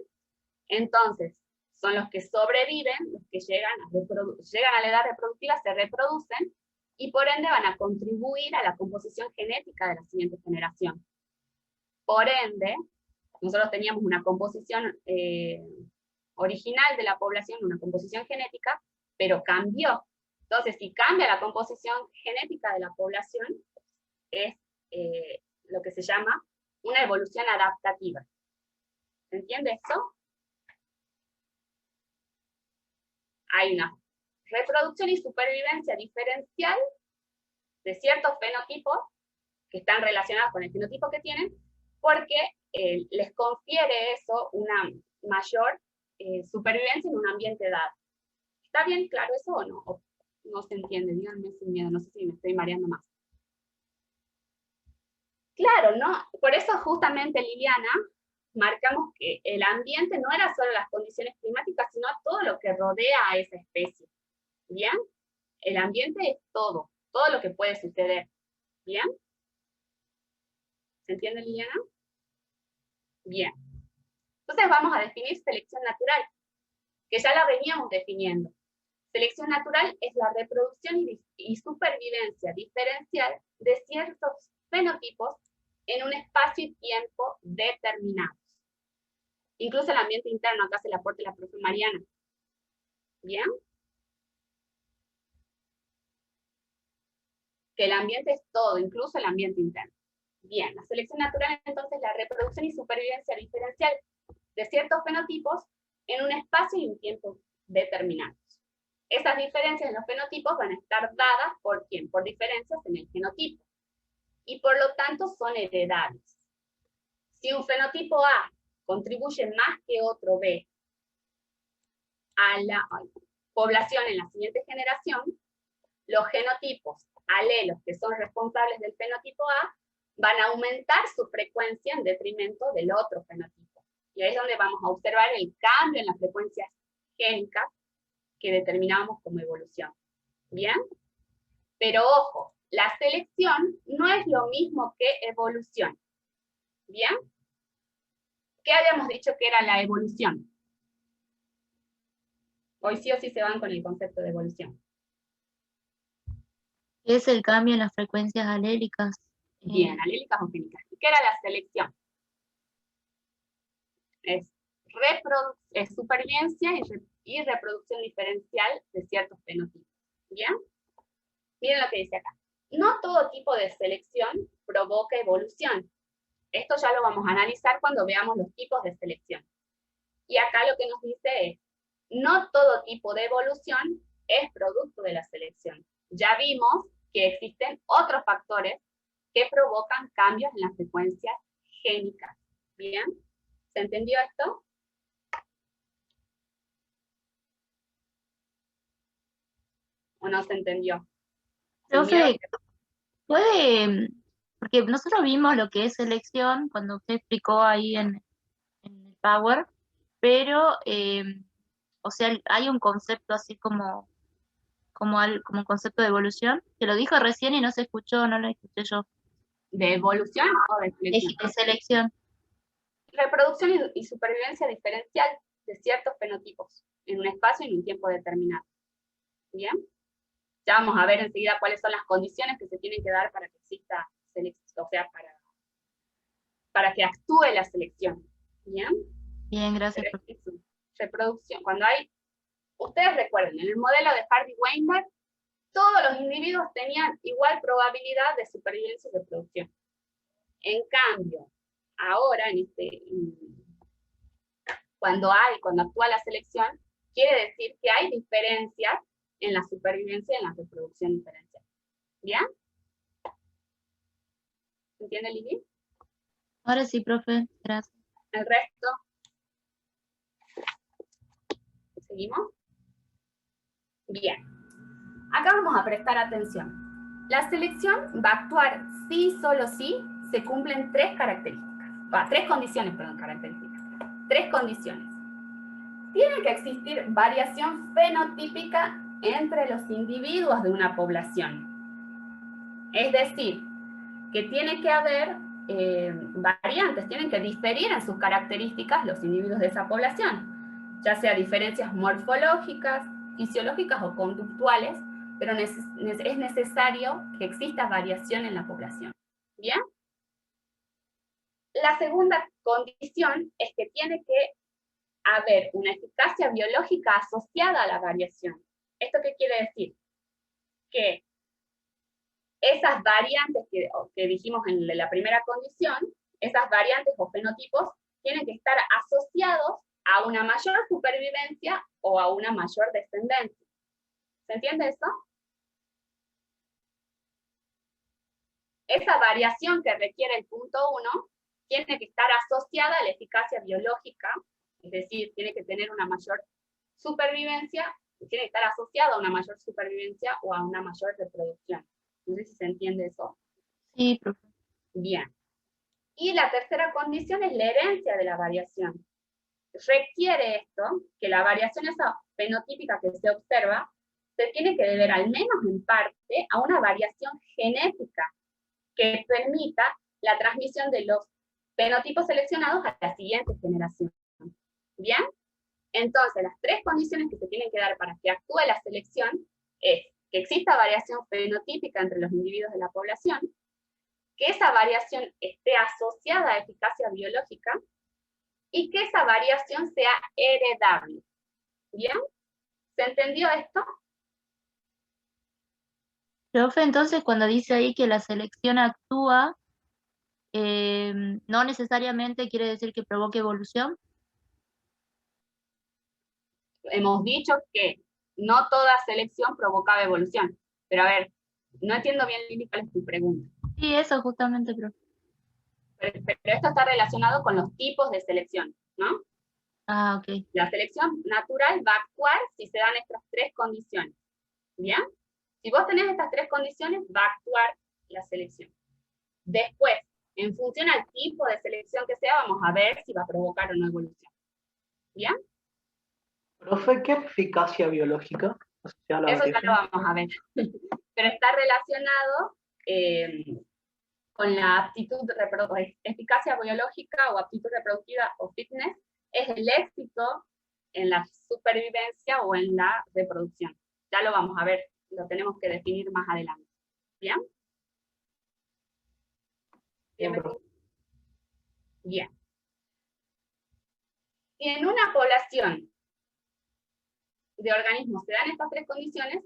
Entonces, son los que sobreviven, los que llegan a la edad reproductiva, se reproducen, y por ende van a contribuir a la composición genética de la siguiente generación. Por ende, nosotros teníamos una composición original de la población, una composición genética, pero cambió. Entonces, si cambia la composición genética de la población, es lo que se llama una evolución adaptativa. ¿Se entiende esto? Hay una reproducción y supervivencia diferencial de ciertos fenotipos que están relacionados con el fenotipo que tienen, porque les confiere eso una mayor supervivencia en un ambiente dado. ¿Está bien claro eso o no? ¿O no se entiende? Díganme sin miedo, no sé si me estoy mareando más. Claro, ¿no? Por eso justamente, Liliana, marcamos que el ambiente no era solo las condiciones climáticas, sino todo lo que rodea a esa especie. ¿Bien? El ambiente es todo lo que puede suceder. ¿Bien? ¿Se entiende, Liliana? Bien. Entonces vamos a definir selección natural, que ya la veníamos definiendo. Selección natural es la reproducción y supervivencia diferencial de ciertos fenotipos en un espacio y tiempo determinados. Incluso el ambiente interno, acá se le aporta la profe Mariana. ¿Bien? Que el ambiente es todo, incluso el ambiente interno. Bien, la selección natural entonces es la reproducción y supervivencia diferencial de ciertos fenotipos en un espacio y un tiempo determinados. Esas diferencias en los fenotipos van a estar dadas ¿por quién? Por diferencias en el genotipo. Y por lo tanto son heredables. Si un fenotipo A contribuye más que otro B a la población en la siguiente generación, los genotipos alelos que son responsables del fenotipo A van a aumentar su frecuencia en detrimento del otro fenotipo. Y ahí es donde vamos a observar el cambio en las frecuencias génicas que determinamos como evolución. ¿Bien? Pero ojo, la selección no es lo mismo que evolución. ¿Bien? ¿Qué habíamos dicho que era la evolución? Hoy sí o sí se van con el concepto de evolución. Es el cambio en las frecuencias alélicas. Bien, alélicas o génicas. ¿Y qué era la selección? Es supervivencia y reproducción diferencial de ciertos fenotipos. ¿Bien? Miren lo que dice acá. No todo tipo de selección provoca evolución. Esto ya lo vamos a analizar cuando veamos los tipos de selección. Y acá lo que nos dice es, no todo tipo de evolución es producto de la selección. Ya vimos que existen otros factores que provocan cambios en las frecuencias génicas. ¿Bien? ¿Se entendió esto? ¿O no se entendió? Profe, porque nosotros vimos lo que es selección cuando usted explicó ahí en el Power, pero, o sea, hay un concepto así como un concepto de evolución, que lo dijo recién y no se escuchó, no lo escuché yo. ¿De evolución o de selección? De selección. Reproducción y supervivencia diferencial de ciertos fenotipos en un espacio y en un tiempo determinado. ¿Bien? Ya vamos a ver enseguida cuáles son las condiciones que se tienen que dar para que exista selección, o sea, para que actúe la selección. ¿Bien? Bien, gracias. Reproducción. Cuando hay, ustedes recuerden, en el modelo de Hardy-Weinberg, todos los individuos tenían igual probabilidad de supervivencia y reproducción. En cambio, ahora, cuando actúa la selección, quiere decir que hay diferencias en la supervivencia y en la reproducción diferencial. ¿Bien? ¿Entiende, Lili? Ahora sí, profe, gracias. El resto. ¿Seguimos? Bien. Acá vamos a prestar atención. La selección va a actuar si, solo si, se cumplen tres condiciones. Tres condiciones. Tiene que existir variación fenotípica entre los individuos de una población. Es decir, que tiene que haber variantes, tienen que diferir en sus características los individuos de esa población, ya sea diferencias morfológicas, fisiológicas o conductuales, pero es necesario que exista variación en la población. ¿Bien? La segunda condición es que tiene que haber una eficacia biológica asociada a la variación. ¿Esto qué quiere decir? Que esas variantes que dijimos en la primera condición, esas variantes o fenotipos tienen que estar asociados a una mayor supervivencia o a una mayor descendencia. ¿Se entiende eso? Esa variación que requiere el punto 1 tiene que estar asociada a la eficacia biológica, es decir, tiene que tener una mayor supervivencia, tiene que estar asociada a una mayor supervivencia o a una mayor reproducción. No sé si se entiende eso. Sí, profe. Bien. Y la tercera condición es la herencia de la variación. Requiere esto, que la variación esa fenotípica que se observa, se tiene que deber al menos en parte a una variación genética que permita la transmisión de los fenotipos seleccionados a la siguiente generación. ¿Bien? Entonces, las tres condiciones que se tienen que dar para que actúe la selección es que exista variación fenotípica entre los individuos de la población, que esa variación esté asociada a eficacia biológica y que esa variación sea heredable. ¿Bien? ¿Se entendió esto? Profe, entonces cuando dice ahí que la selección actúa, no necesariamente quiere decir que provoque evolución. Hemos dicho que no toda selección provocaba evolución. Pero a ver, no entiendo bien, Lili, cuál es tu pregunta. Sí, eso justamente, profe. Pero esto está relacionado con los tipos de selección, ¿no? Ah, ok. La selección natural va a actuar si se dan estas tres condiciones. ¿Bien? Si vos tenés estas tres condiciones, va a actuar la selección. Después, en función al tipo de selección que sea, vamos a ver si va a provocar o no evolución. ¿Bien? Profe, ¿qué eficacia biológica? Eso ya lo vamos a ver. Pero está relacionado con la aptitud eficacia biológica o aptitud reproductiva o fitness, es el éxito en la supervivencia o en la reproducción. Ya lo vamos a ver, lo tenemos que definir más adelante. ¿Bien? Bien. Si en una población de organismos se dan estas tres condiciones,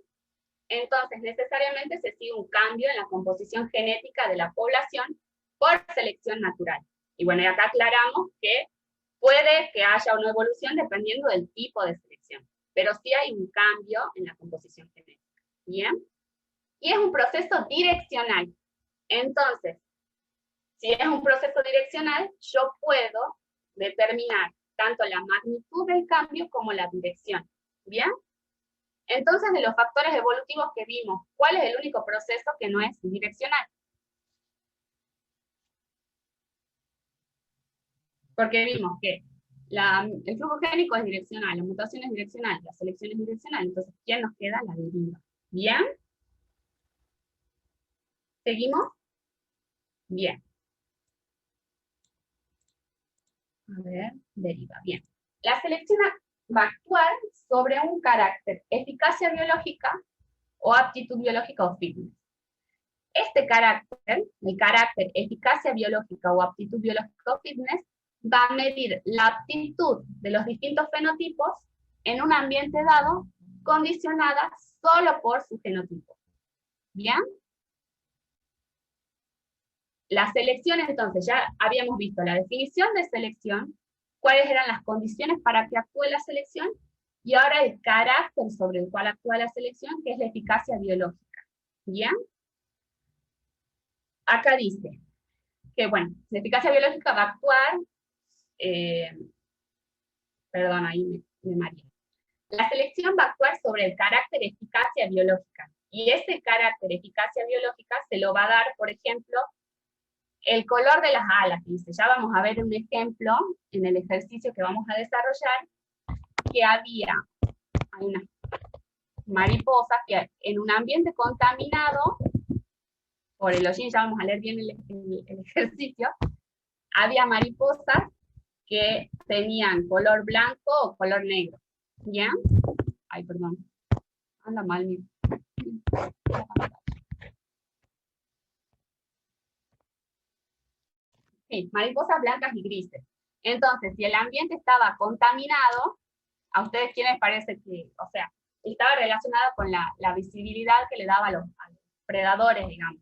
entonces necesariamente se sigue un cambio en la composición genética de la población por selección natural. Y bueno, y acá aclaramos que puede que haya una evolución dependiendo del tipo de selección, pero sí hay un cambio en la composición genética. ¿Bien? Y es un proceso direccional. Entonces, si es un proceso direccional, yo puedo determinar tanto la magnitud del cambio como la dirección. ¿Bien? Entonces, de los factores evolutivos que vimos, ¿cuál es el único proceso que no es direccional? Porque vimos que el flujo génico es direccional, la mutación es direccional, la selección es direccional, entonces, ¿quién nos queda? La deriva. ¿Bien? ¿Seguimos? Bien. A ver, deriva, bien. La selección va a actuar sobre un carácter, eficacia biológica o aptitud biológica o fitness. Este carácter, el carácter eficacia biológica o aptitud biológica o fitness, va a medir la aptitud de los distintos fenotipos en un ambiente dado, condicionada solo por su fenotipo. ¿Bien? La selección, entonces, ya habíamos visto la definición de selección, cuáles eran las condiciones para que actúe la selección, y ahora el carácter sobre el cual actúa la selección, que es la eficacia biológica. ¿Bien? Acá dice que, bueno, la eficacia biológica va a actuar, perdón, ahí me mareé. La selección va a actuar sobre el carácter eficacia biológica, y ese carácter eficacia biológica se lo va a dar, por ejemplo, el color de las alas, dice. Ya vamos a ver un ejemplo en el ejercicio que vamos a desarrollar, que hay unas mariposas que en un ambiente contaminado por el hollín, ya vamos a leer bien el ejercicio, había mariposas que tenían color blanco o color negro. ¿Ya? Ay, perdón. Anda mal mi... Sí, mariposas blancas y grises. Entonces, si el ambiente estaba contaminado, ¿a ustedes qué les parece que, o sea, estaba relacionado con la visibilidad que le daba a los predadores, digamos?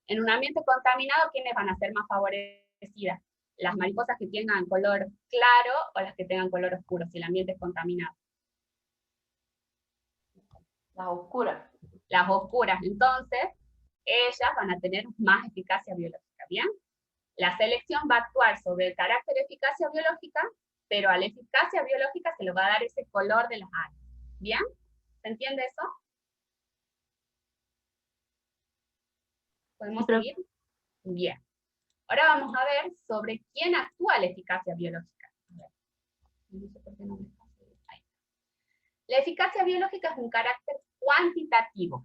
En un ambiente contaminado, ¿quiénes van a ser más favorecidas? Las mariposas que tengan color claro o las que tengan color oscuro, si el ambiente es contaminado. Las oscuras. Las oscuras. Entonces, ellas van a tener más eficacia biológica, ¿bien? La selección va a actuar sobre el carácter de eficacia biológica, pero a la eficacia biológica se le va a dar ese color de las alas. ¿Bien? ¿Se entiende eso? ¿Podemos seguir? Bien. Ahora vamos a ver sobre quién actúa la eficacia biológica. No sé por qué no me pasa. Ahí. La eficacia biológica es un carácter cuantitativo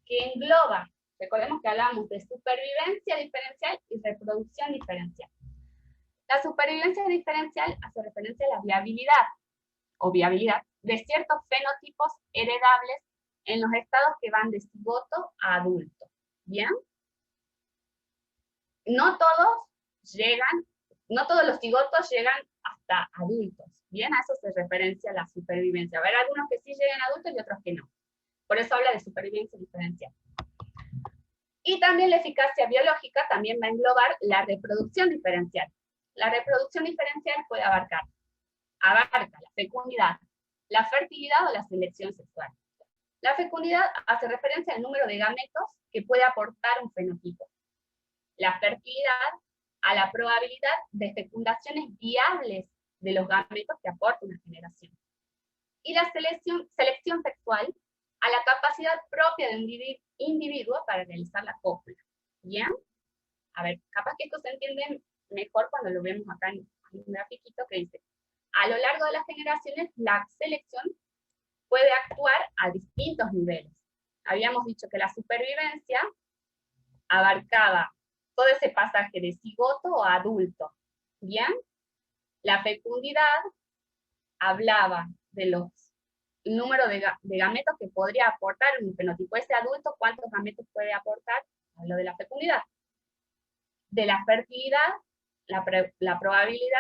que engloba, recordemos que hablamos de supervivencia diferencial y reproducción diferencial. La supervivencia diferencial hace referencia a la viabilidad de ciertos fenotipos heredables en los estados que van de cigoto a adulto. ¿Bien? No todos los cigotos llegan hasta adultos. Bien, a eso se referencia la supervivencia. Habrá algunos que sí llegan a adultos y otros que no. Por eso habla de supervivencia diferencial. Y también la eficacia biológica también va a englobar la reproducción diferencial. La reproducción diferencial puede abarca la fecundidad, la fertilidad o la selección sexual. La fecundidad hace referencia al número de gametos que puede aportar un fenotipo. La fertilidad a la probabilidad de fecundaciones viables de los gametos que aporta una generación. Y la selección sexual a la capacidad propia de un individuo para realizar la cópula. ¿Bien? A ver, capaz que esto se entiende mejor cuando lo vemos acá en un grafiquito que dice, a lo largo de las generaciones, la selección puede actuar a distintos niveles. Habíamos dicho que la supervivencia abarcaba todo ese pasaje de cigoto a adulto. ¿Bien? La fecundidad hablaba de los número de gametos que podría aportar un fenotipo. Ese adulto, ¿cuántos gametos puede aportar? Hablo de la fecundidad. De la fertilidad, la probabilidad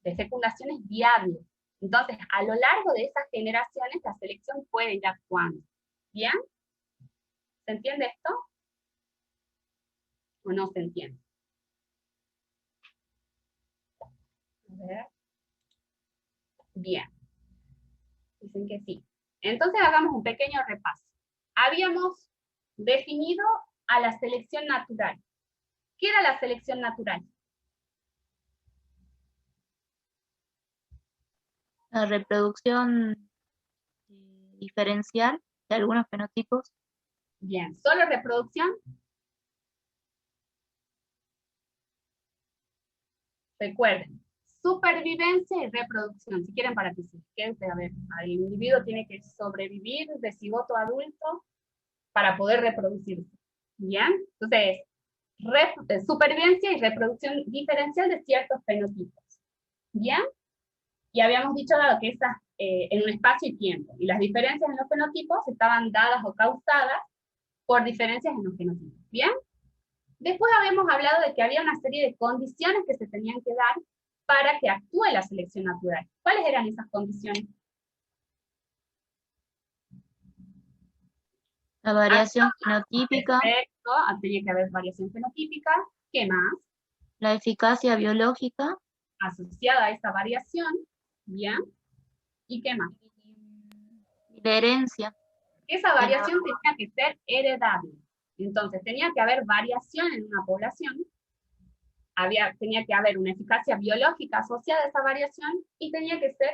de fecundación es viable. Entonces, a lo largo de esas generaciones, la selección puede ir actuando. ¿Bien? ¿Se entiende esto? ¿O no se entiende? A ver. Bien. Dicen que sí. Entonces hagamos un pequeño repaso. Habíamos definido a la selección natural. ¿Qué era la selección natural? La reproducción diferencial de algunos fenotipos. Bien, ¿solo reproducción? Recuerden, supervivencia y reproducción. Si quieren participen, a ver, el individuo tiene que sobrevivir de cigoto a adulto para poder reproducirse. ¿Bien? Entonces, supervivencia y reproducción diferencial de ciertos fenotipos. ¿Bien? Y habíamos dicho dado que esas en un espacio y tiempo. Y las diferencias en los fenotipos estaban dadas o causadas por diferencias en los fenotipos. ¿Bien? Después habíamos hablado de que había una serie de condiciones que se tenían que dar para que actúe la selección natural. ¿Cuáles eran esas condiciones? La variación fenotípica. Perfecto, tenía que haber variación fenotípica. ¿Qué más? La eficacia biológica. Asociada a esa variación. Bien. ¿Y qué más? La herencia. Esa variación tenía que ser heredable. Entonces, tenía que haber variación en una población, tenía que haber una eficacia biológica asociada a esa variación, y tenía que ser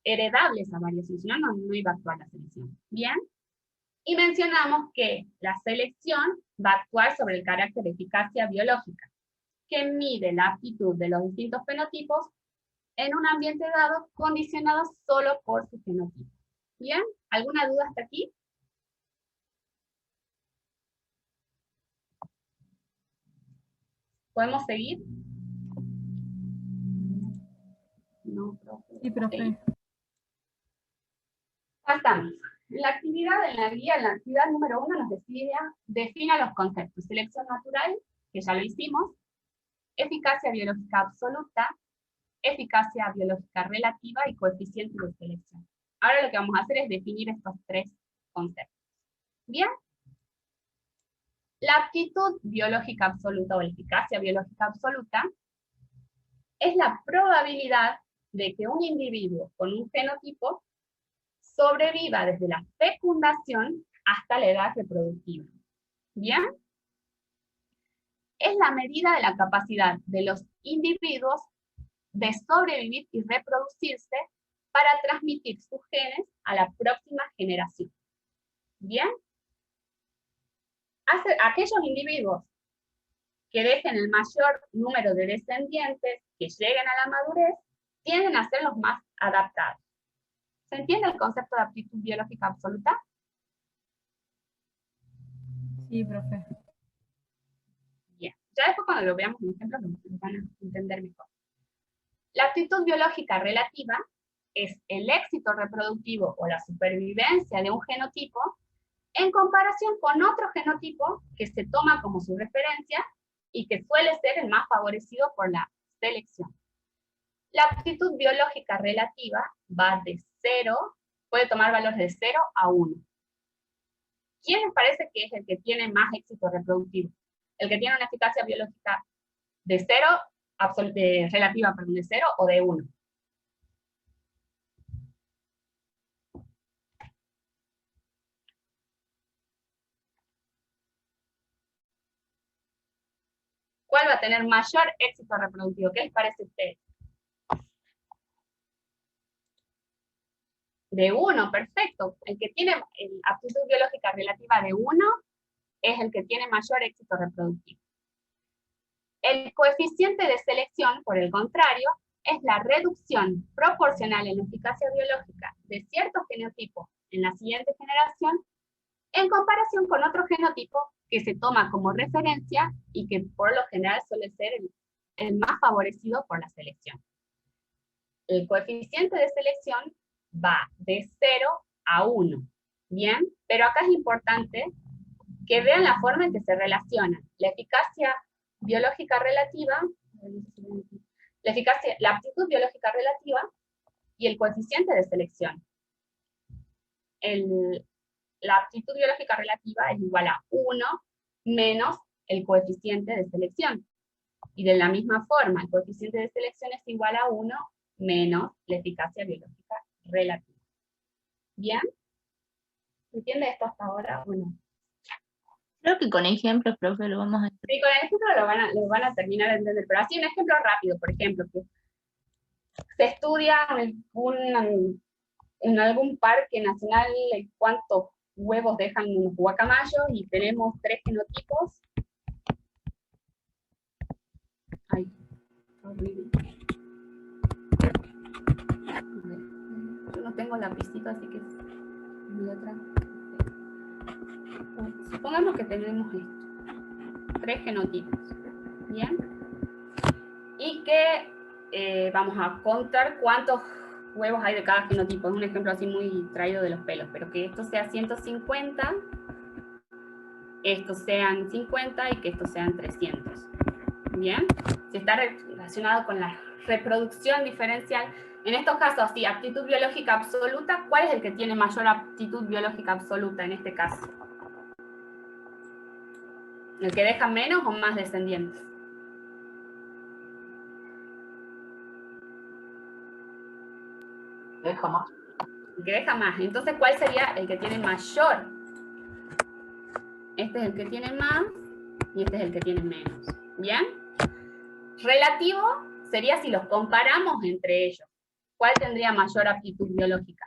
heredable esa variación, si no, no iba a actuar la selección. ¿Bien? Y mencionamos que la selección va a actuar sobre el carácter de eficacia biológica, que mide la aptitud de los distintos fenotipos en un ambiente dado, condicionado solo por su fenotipo. ¿Bien? ¿Alguna duda hasta aquí? ¿Podemos seguir? No, profe. Sí, profe. Pasamos. En la guía, en la actividad número 1 nos define los conceptos. Selección natural, que ya lo hicimos. eficacia biológica absoluta, eficacia biológica relativa y coeficiente de selección. Ahora lo que vamos a hacer es definir estos tres conceptos. ¿Bien? La aptitud biológica absoluta o la eficacia biológica absoluta es la probabilidad de que un individuo con un genotipo sobreviva desde la fecundación hasta la edad reproductiva. ¿Bien? Es la medida de la capacidad de los individuos de sobrevivir y reproducirse para transmitir sus genes a la próxima generación. ¿Bien? Aquellos individuos que dejen el mayor número de descendientes que lleguen a la madurez tienden a ser los más adaptados. ¿Se entiende el concepto de aptitud biológica absoluta? Sí, profe. Bien. Ya después cuando lo veamos en ejemplos lo van a entender mejor. La aptitud biológica relativa es el éxito reproductivo o la supervivencia de un genotipo en comparación con otro genotipo que se toma como su referencia y que suele ser el más favorecido por la selección. La aptitud biológica relativa va de 0, puede tomar valores de 0 a 1. ¿Quién les parece que es el que tiene más éxito reproductivo? ¿El que tiene una eficacia biológica de 0, relativa, perdón, de 0 o de 1? ¿Cuál va a tener mayor éxito reproductivo? ¿Qué les parece a ustedes? De 1, perfecto. El que tiene aptitud biológica relativa de 1 es el que tiene mayor éxito reproductivo. El coeficiente de selección, por el contrario, es la reducción proporcional en la eficacia biológica de ciertos genotipos en la siguiente generación en comparación con otro genotipo que se toma como referencia y que por lo general suele ser el más favorecido por la selección. El coeficiente de selección va de 0 a 1, ¿bien? Pero acá es importante que vean la forma en que se relacionan la eficacia biológica relativa, la aptitud biológica relativa y el coeficiente de selección. La aptitud biológica relativa es igual a 1 menos el coeficiente de selección. Y de la misma forma, el coeficiente de selección es igual a 1 menos la eficacia biológica relativa. ¿Bien? ¿Se entiende esto hasta ahora o no? Creo que con ejemplos, profe, lo vamos a entender. Sí, con el ejemplo lo van a terminar de entender, pero así un ejemplo rápido, por ejemplo, que se estudia en algún parque nacional cuántos huevos dejan los guacamayos y tenemos 3 genotipos. Ay, horrible. Yo no tengo lapicito, así que voy atrás. Supongamos que tenemos esto, 3 genotipos, ¿bien? Y que vamos a contar cuántos huevos hay de cada genotipo. Es un ejemplo así muy traído de los pelos, pero que esto sea 150, estos sean 50 y que estos sean 300. ¿Bien? Si está relacionado con la reproducción diferencial, en estos casos, sí, aptitud biológica absoluta, ¿cuál es el que tiene mayor aptitud biológica absoluta en este caso? ¿El que deja menos o más descendientes? Deja más. El que deja más. Entonces, ¿cuál sería el que tiene mayor? Este es el que tiene más y este es el que tiene menos. ¿Bien? Relativo sería si los comparamos entre ellos. ¿Cuál tendría mayor aptitud biológica?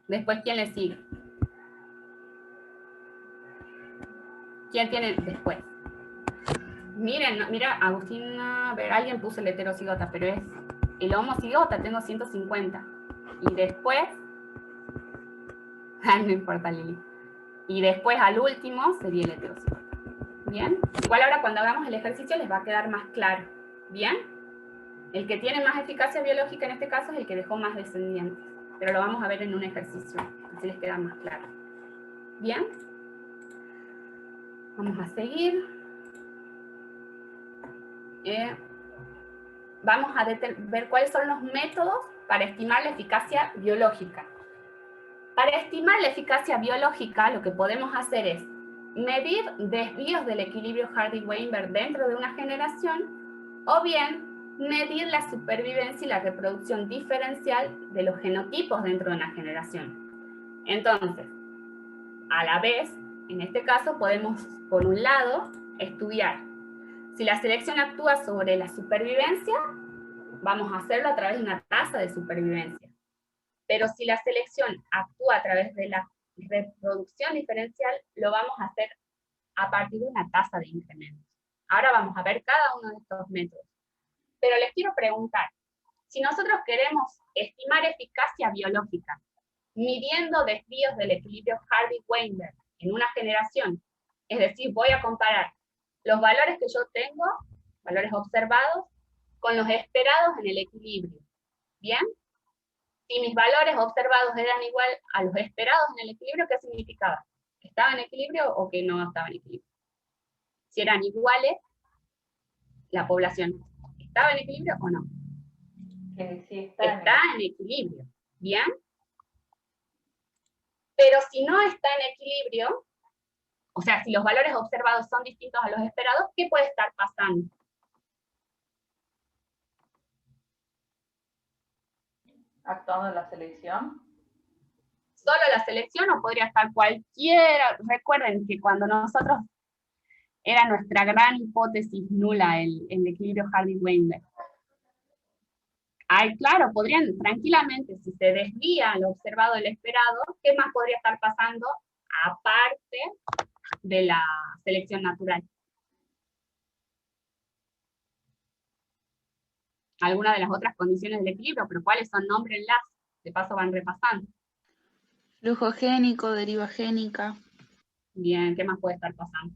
Después, ¿quién le sigue? ¿Quién tiene después? Miren, mira, Agustina, a ver, alguien puso el heterocigota, pero es el homocigota, tengo 150. Y después, no importa, Lili. Y después, al último, sería el heterocigota. ¿Bien? Igual ahora cuando hagamos el ejercicio les va a quedar más claro. ¿Bien? El que tiene más eficacia biológica en este caso es el que dejó más descendientes. Pero lo vamos a ver en un ejercicio, así les queda más claro. ¿Bien? Vamos a seguir. Vamos a ver cuáles son los métodos para estimar la eficacia biológica. Para estimar la eficacia biológica, lo que podemos hacer es medir desvíos del equilibrio Hardy-Weinberg dentro de una generación, o bien medir la supervivencia y la reproducción diferencial de los genotipos dentro de una generación. Entonces, a la vez, en este caso, podemos, por un lado, estudiar si la selección actúa sobre la supervivencia, vamos a hacerlo a través de una tasa de supervivencia. Pero si la selección actúa a través de la reproducción diferencial, lo vamos a hacer a partir de una tasa de incremento. Ahora vamos a ver cada uno de estos métodos. Pero les quiero preguntar, si nosotros queremos estimar eficacia biológica, midiendo desvíos del equilibrio Hardy-Weinberg en una generación, es decir, voy a comparar los valores que yo tengo, valores observados, con los esperados en el equilibrio. ¿Bien? Si mis valores observados eran igual a los esperados en el equilibrio, ¿qué significaba? ¿Que estaba en equilibrio o que no estaba en equilibrio? Si eran iguales, la población, ¿estaba en equilibrio o no? Que sí Está en equilibrio. ¿Bien? Pero si no está en equilibrio, o sea, si los valores observados son distintos a los esperados, ¿qué puede estar pasando? Actuando en la selección. Solo la selección o podría estar cualquiera. Recuerden que cuando nosotros, era nuestra gran hipótesis nula el equilibrio Hardy-Weinberg. Ay, claro, podrían tranquilamente, si se desvía lo observado del esperado, ¿qué más podría estar pasando aparte de la selección natural? Algunas de las otras condiciones del equilibrio, pero ¿cuáles son? Nómbrenlas, de paso van repasando. Flujo génico, deriva génica. Bien, ¿qué más puede estar pasando?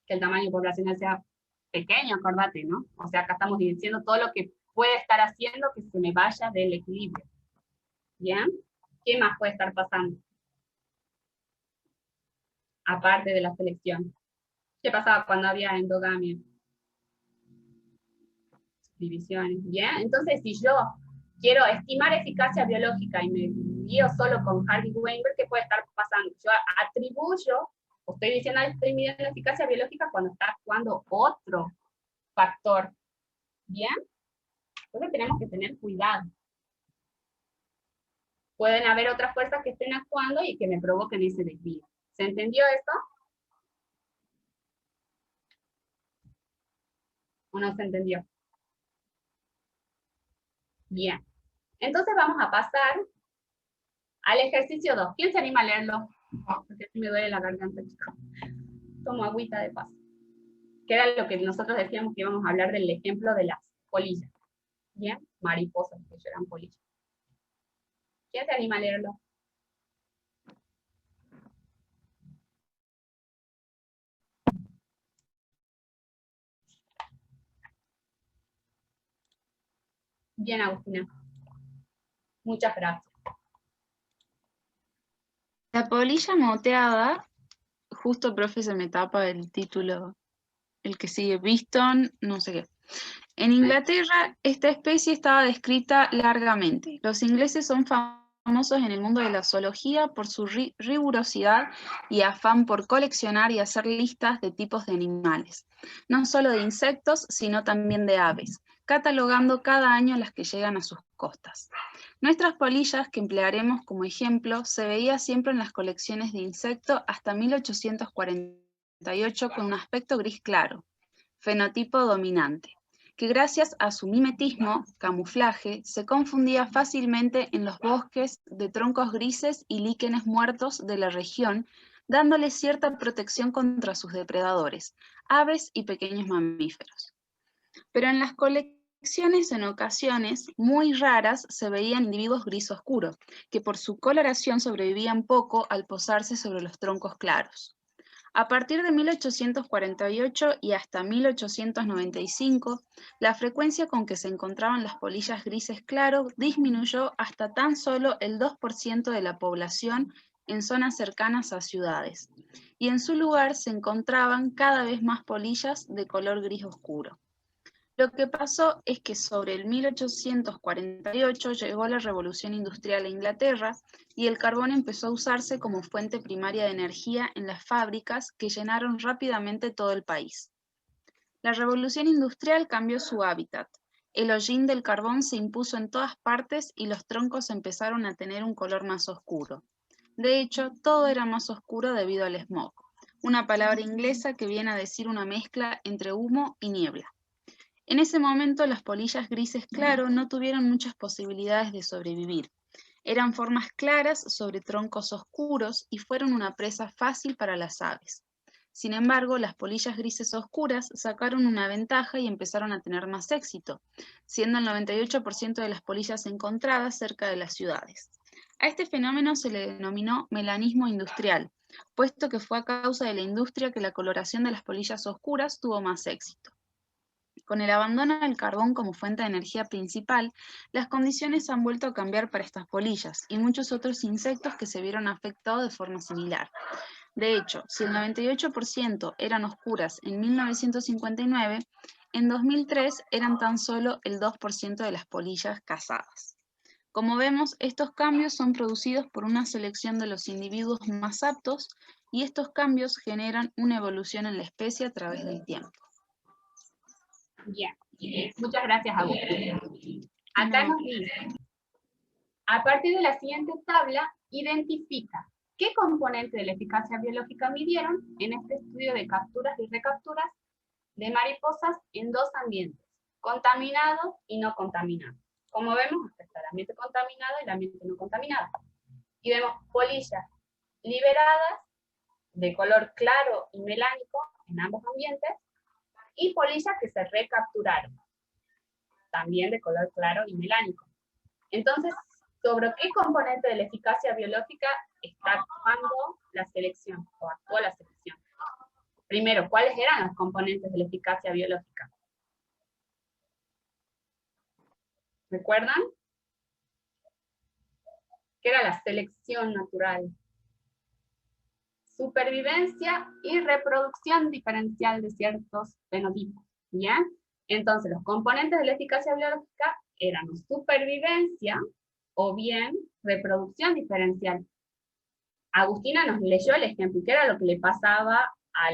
Que el tamaño poblacional sea pequeño, acordate, ¿no? O sea, acá estamos diciendo todo lo que puede estar haciendo que se me vaya del equilibrio. ¿Bien? ¿Qué más puede estar pasando? Aparte de la selección. ¿Qué pasaba cuando había endogamia? Divisiones. ¿Bien? Entonces, si yo quiero estimar eficacia biológica y me guío solo con Hardy-Weinberg, ¿qué puede estar pasando? Yo atribuyo, o estoy diciendo que estoy midiendo eficacia biológica cuando está actuando otro factor. ¿Bien? Entonces tenemos que tener cuidado. Pueden haber otras fuerzas que estén actuando y que me provoquen ese desvío. ¿Se entendió esto? ¿O no se entendió? Bien. Entonces vamos a pasar al ejercicio 2. ¿Quién se anima a leerlo? Porque me duele la garganta, chicos. Tomo agüita de paso. Que era lo que nosotros decíamos que íbamos a hablar del ejemplo de las polillas. Bien, mariposas, que eran polillas. ¿Quién se anima a leerlo? Bien, Agustina. Muchas gracias. La polilla moteada, justo, profe, se me tapa el título, el que sigue, Biston, no sé qué. En Inglaterra, esta especie estaba descrita largamente. Los ingleses son famosos en el mundo de la zoología por su rigurosidad y afán por coleccionar y hacer listas de tipos de animales, no solo de insectos, sino también de aves, catalogando cada año las que llegan a sus costas. Nuestras polillas, que emplearemos como ejemplo, se veía siempre en las colecciones de insectos hasta 1848 con un aspecto gris claro, fenotipo dominante, que gracias a su mimetismo, camuflaje, se confundía fácilmente en los bosques de troncos grises y líquenes muertos de la región, dándole cierta protección contra sus depredadores, aves y pequeños mamíferos. Pero en las colecciones, en ocasiones muy raras, se veían individuos gris oscuros, que por su coloración sobrevivían poco al posarse sobre los troncos claros. A partir de 1848 y hasta 1895, la frecuencia con que se encontraban las polillas grises claro disminuyó hasta tan solo el 2% de la población en zonas cercanas a ciudades, y en su lugar se encontraban cada vez más polillas de color gris oscuro. Lo que pasó es que sobre el 1848 llegó la Revolución Industrial a Inglaterra y el carbón empezó a usarse como fuente primaria de energía en las fábricas que llenaron rápidamente todo el país. La Revolución Industrial cambió su hábitat. El hollín del carbón se impuso en todas partes y los troncos empezaron a tener un color más oscuro. De hecho, todo era más oscuro debido al smog, una palabra inglesa que viene a decir una mezcla entre humo y niebla. En ese momento las polillas grises claro no tuvieron muchas posibilidades de sobrevivir. Eran formas claras sobre troncos oscuros y fueron una presa fácil para las aves. Sin embargo, las polillas grises oscuras sacaron una ventaja y empezaron a tener más éxito, siendo el 98% de las polillas encontradas cerca de las ciudades. A este fenómeno se le denominó melanismo industrial, puesto que fue a causa de la industria que la coloración de las polillas oscuras tuvo más éxito. Con el abandono del carbón como fuente de energía principal, las condiciones han vuelto a cambiar para estas polillas y muchos otros insectos que se vieron afectados de forma similar. De hecho, si el 98% eran oscuras en 1959, en 2003 eran tan solo el 2% de las polillas cazadas. Como vemos, estos cambios son producidos por una selección de los individuos más aptos y estos cambios generan una evolución en la especie a través del tiempo. Bien, muchas gracias, Agustín. Acá nos dice, a partir de la siguiente tabla, identifica qué componente de la eficacia biológica midieron en este estudio de capturas y recapturas de mariposas en dos ambientes, contaminado y no contaminado. Como vemos, está el ambiente contaminado y el ambiente no contaminado. Y vemos polillas liberadas de color claro y melánico en ambos ambientes, y polillas que se recapturaron, también de color claro y melánico. Entonces, ¿sobre qué componente de la eficacia biológica está actuando la selección, o actuó la selección? Primero, ¿cuáles eran los componentes de la eficacia biológica? ¿Recuerdan? ¿Qué era la selección natural? Supervivencia y reproducción diferencial de ciertos fenotipos, ¿ya? Entonces, los componentes de la eficacia biológica eran supervivencia o bien reproducción diferencial. Agustina nos leyó el ejemplo, que era lo que le pasaba a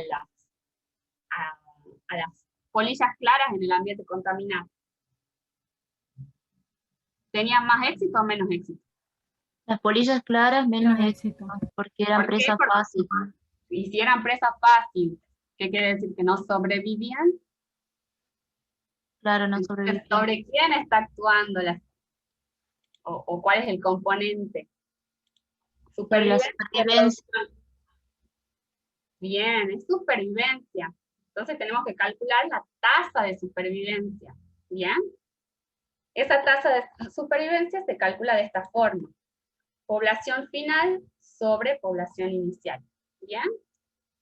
las polillas claras en el ambiente contaminado. ¿Tenían más éxito o menos éxito? Las polillas claras menos éxito, porque eran presas fáciles. Y si eran presas fáciles, ¿qué quiere decir? ¿Que no sobrevivían? Claro, no sobrevivían. ¿Sobre quién está actuando? ¿O cuál es el componente? Supervivencia. Bien, es supervivencia. Entonces tenemos que calcular la tasa de supervivencia. ¿Bien? Esa tasa de supervivencia se calcula de esta forma. Población final sobre población inicial. ¿Bien?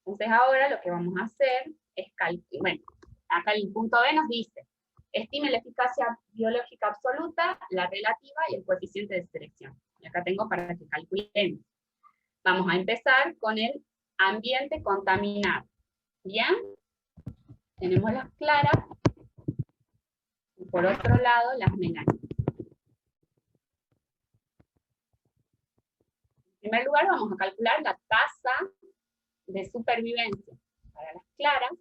Entonces ahora lo que vamos a hacer es calcular. Bueno, acá el punto B nos dice, estime la eficacia biológica absoluta, la relativa y el coeficiente de selección. Y acá tengo para que calculemos. Vamos a empezar con el ambiente contaminado. ¿Bien? Tenemos las claras. Y por otro lado, las melánicas. En primer lugar, vamos a calcular la tasa de supervivencia para las claras.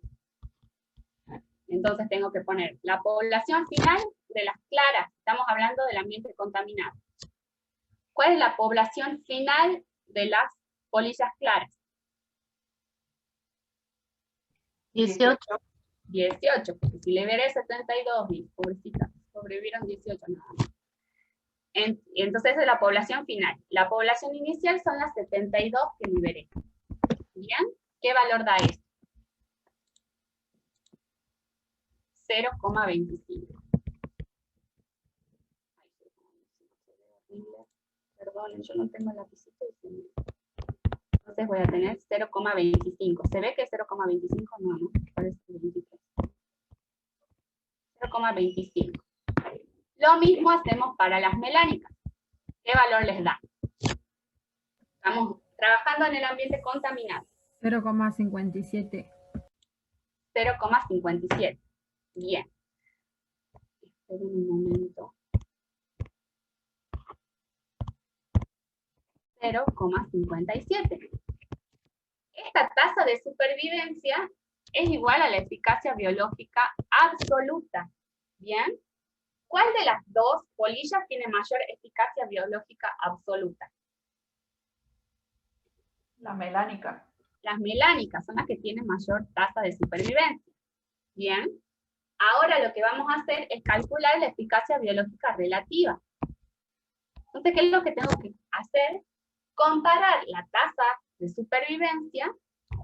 Entonces tengo que poner la población final de las claras. Estamos hablando del ambiente contaminado. ¿Cuál es la población final de las polillas claras? 18. 18, porque si le veré 72, y pobrecitas, sobrevivieron 18 nada más. Entonces esa es la población final. La población inicial son las 72 que liberé. ¿Bien? ¿Qué valor da esto? 0,25. Perdón, yo no tengo el lapicito. Entonces voy a tener 0,25. ¿Se ve que es 0,25? No, no, parece 23. 0,25. Lo mismo hacemos para las melánicas. ¿Qué valor les da? Trabajando en el ambiente contaminado. 0,57. 0,57. Bien. Esperen un momento. 0,57. Esta tasa de supervivencia es igual a la eficacia biológica absoluta. ¿Bien? ¿Cuál de las dos polillas tiene mayor eficacia biológica absoluta? La melánica. Las melánicas son las que tienen mayor tasa de supervivencia. Bien. Ahora lo que vamos a hacer es calcular la eficacia biológica relativa. Entonces, ¿qué es lo que tengo que hacer? Comparar la tasa de supervivencia,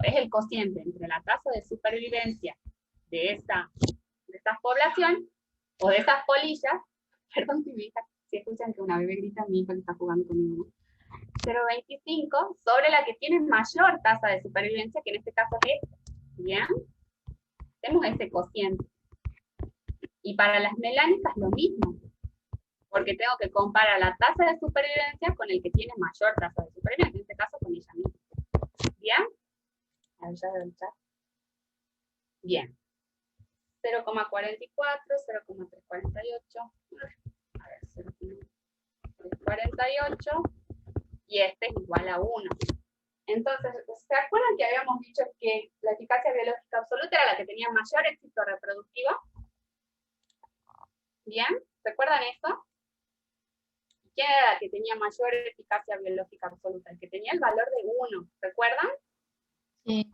es el cociente entre la tasa de supervivencia de esta población, o de estas polillas, perdón si escuchan que una bebé grita, mi hijo que está jugando conmigo, 0,25 sobre la que tiene mayor tasa de supervivencia, que en este caso es esta. ¿Bien? Tenemos ese cociente. Y para las melánicas lo mismo, porque tengo que comparar la tasa de supervivencia con el que tiene mayor tasa de supervivencia, en este caso con ella misma. ¿Bien? A ver, ya veo el chat. Bien. 0,44, 0,348, a ver, 0,348, y este es igual a 1. Entonces, ¿se acuerdan que habíamos dicho que la eficacia biológica absoluta era la que tenía mayor éxito reproductivo? ¿Bien? ¿Recuerdan eso? ¿Quién era la que tenía mayor eficacia biológica absoluta? El que tenía el valor de 1, ¿recuerdan? Sí.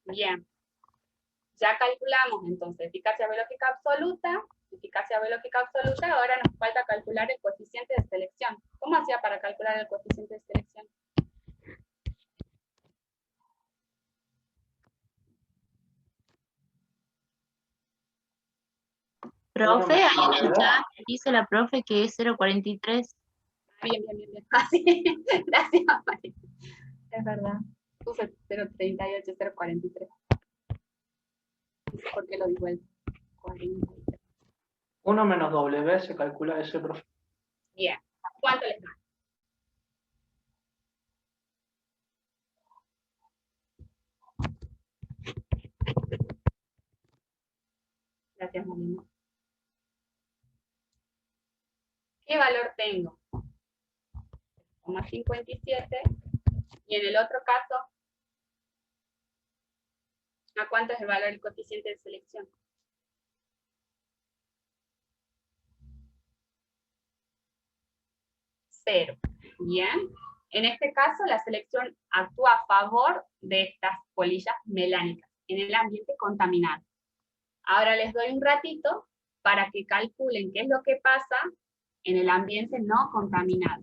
Bien. Ya calculamos entonces eficacia biológica absoluta, ahora nos falta calcular el coeficiente de selección. ¿Cómo hacía para calcular el coeficiente de selección? Profe, ahí en el chat dice la profe que es 0,43. Bien. Así, gracias, María. Es verdad. Puse 0,38, 0,43. ¿Por qué lo di vuelta? 43. 1 menos W se calcula ese, profe. Bien. ¿Cuánto les da? Gracias, Molina. ¿Qué valor tengo? 0,57. Y en el otro caso, ¿a cuánto es el valor del coeficiente de selección? 0. Bien. En este caso, la selección actúa a favor de estas polillas melánicas en el ambiente contaminado. Ahora les doy un ratito para que calculen qué es lo que pasa en el ambiente no contaminado.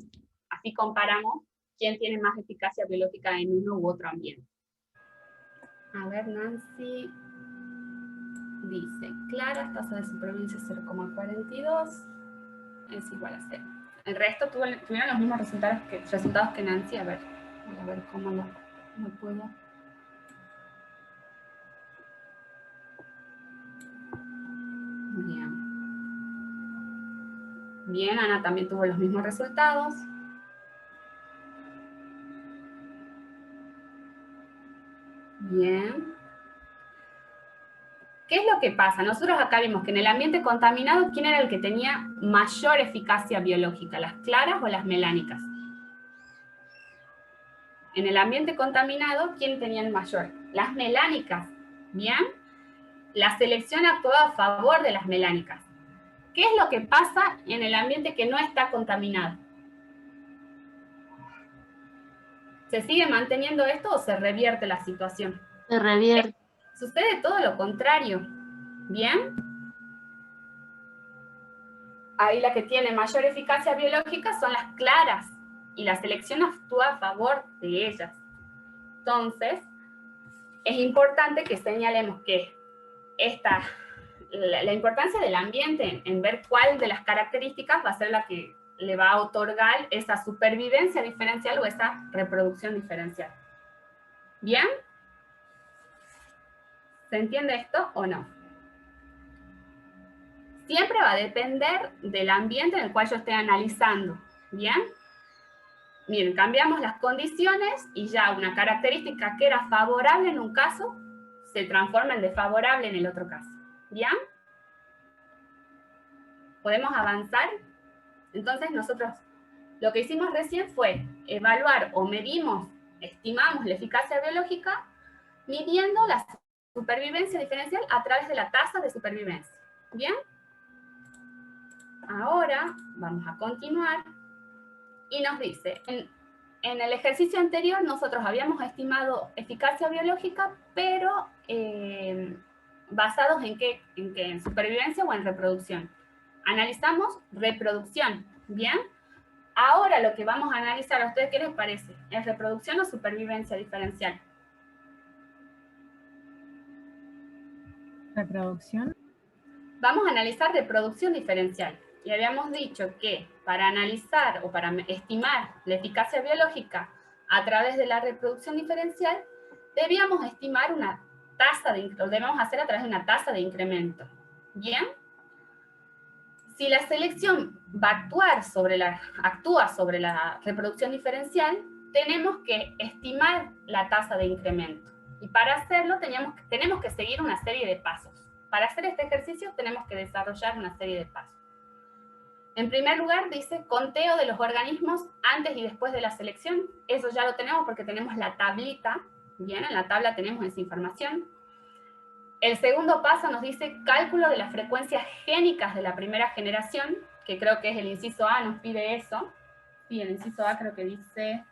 Así comparamos quién tiene más eficacia biológica en uno u otro ambiente. A ver, Nancy dice, claras, tasa de supervivencia 0,42, es igual a 0. El resto tuvieron los mismos resultados que Nancy. A ver, voy a ver cómo lo puedo. Bien. Bien, Ana también tuvo los mismos resultados. Bien. ¿Qué es lo que pasa? Nosotros acá vimos que en el ambiente contaminado, ¿quién era el que tenía mayor eficacia biológica? ¿Las claras o las melánicas? En el ambiente contaminado, ¿quién tenía el mayor? Las melánicas. ¿Bien? La selección actuaba a favor de las melánicas. ¿Qué es lo que pasa en el ambiente que no está contaminado? ¿Se sigue manteniendo esto o se revierte la situación? Se revierte. Sucede todo lo contrario. ¿Bien? Ahí la que tiene mayor eficacia biológica son las claras y la selección actúa a favor de ellas. Entonces, es importante que señalemos que la importancia del ambiente en ver cuál de las características va a ser la que le va a otorgar esa supervivencia diferencial o esa reproducción diferencial. ¿Bien? ¿Se entiende esto o no? Siempre va a depender del ambiente en el cual yo esté analizando. ¿Bien? miren, cambiamos las condiciones y ya una característica que era favorable en un caso se transforma en desfavorable en el otro caso. ¿Bien? ¿Podemos avanzar? Entonces nosotros lo que hicimos recién fue evaluar o medimos, estimamos la eficacia biológica midiendo la supervivencia diferencial a través de la tasa de supervivencia. ¿Bien? Ahora vamos a continuar y nos dice, en el ejercicio anterior nosotros habíamos estimado eficacia biológica, pero basados en qué, en supervivencia o en reproducción. Analizamos reproducción, ¿bien? Ahora lo que vamos a analizar, ¿a ustedes qué les parece? ¿Es reproducción o supervivencia diferencial? Reproducción. Vamos a analizar reproducción diferencial. Y habíamos dicho que para analizar o para estimar la eficacia biológica a través de la reproducción diferencial, debíamos estimar una tasa lo debemos hacer a través de una tasa de incremento. ¿Bien? Si la selección va a actúa sobre la reproducción diferencial, tenemos que estimar la tasa de incremento. Y para hacerlo tenemos que seguir una serie de pasos. Para hacer este ejercicio tenemos que desarrollar una serie de pasos. En primer lugar dice conteo de los organismos antes y después de la selección. Eso ya lo tenemos porque tenemos la tablita. Bien, en la tabla tenemos esa información. El segundo paso nos dice cálculo de las frecuencias génicas de la primera generación, que creo que es el inciso A, nos pide eso. Sí, el inciso A creo que dice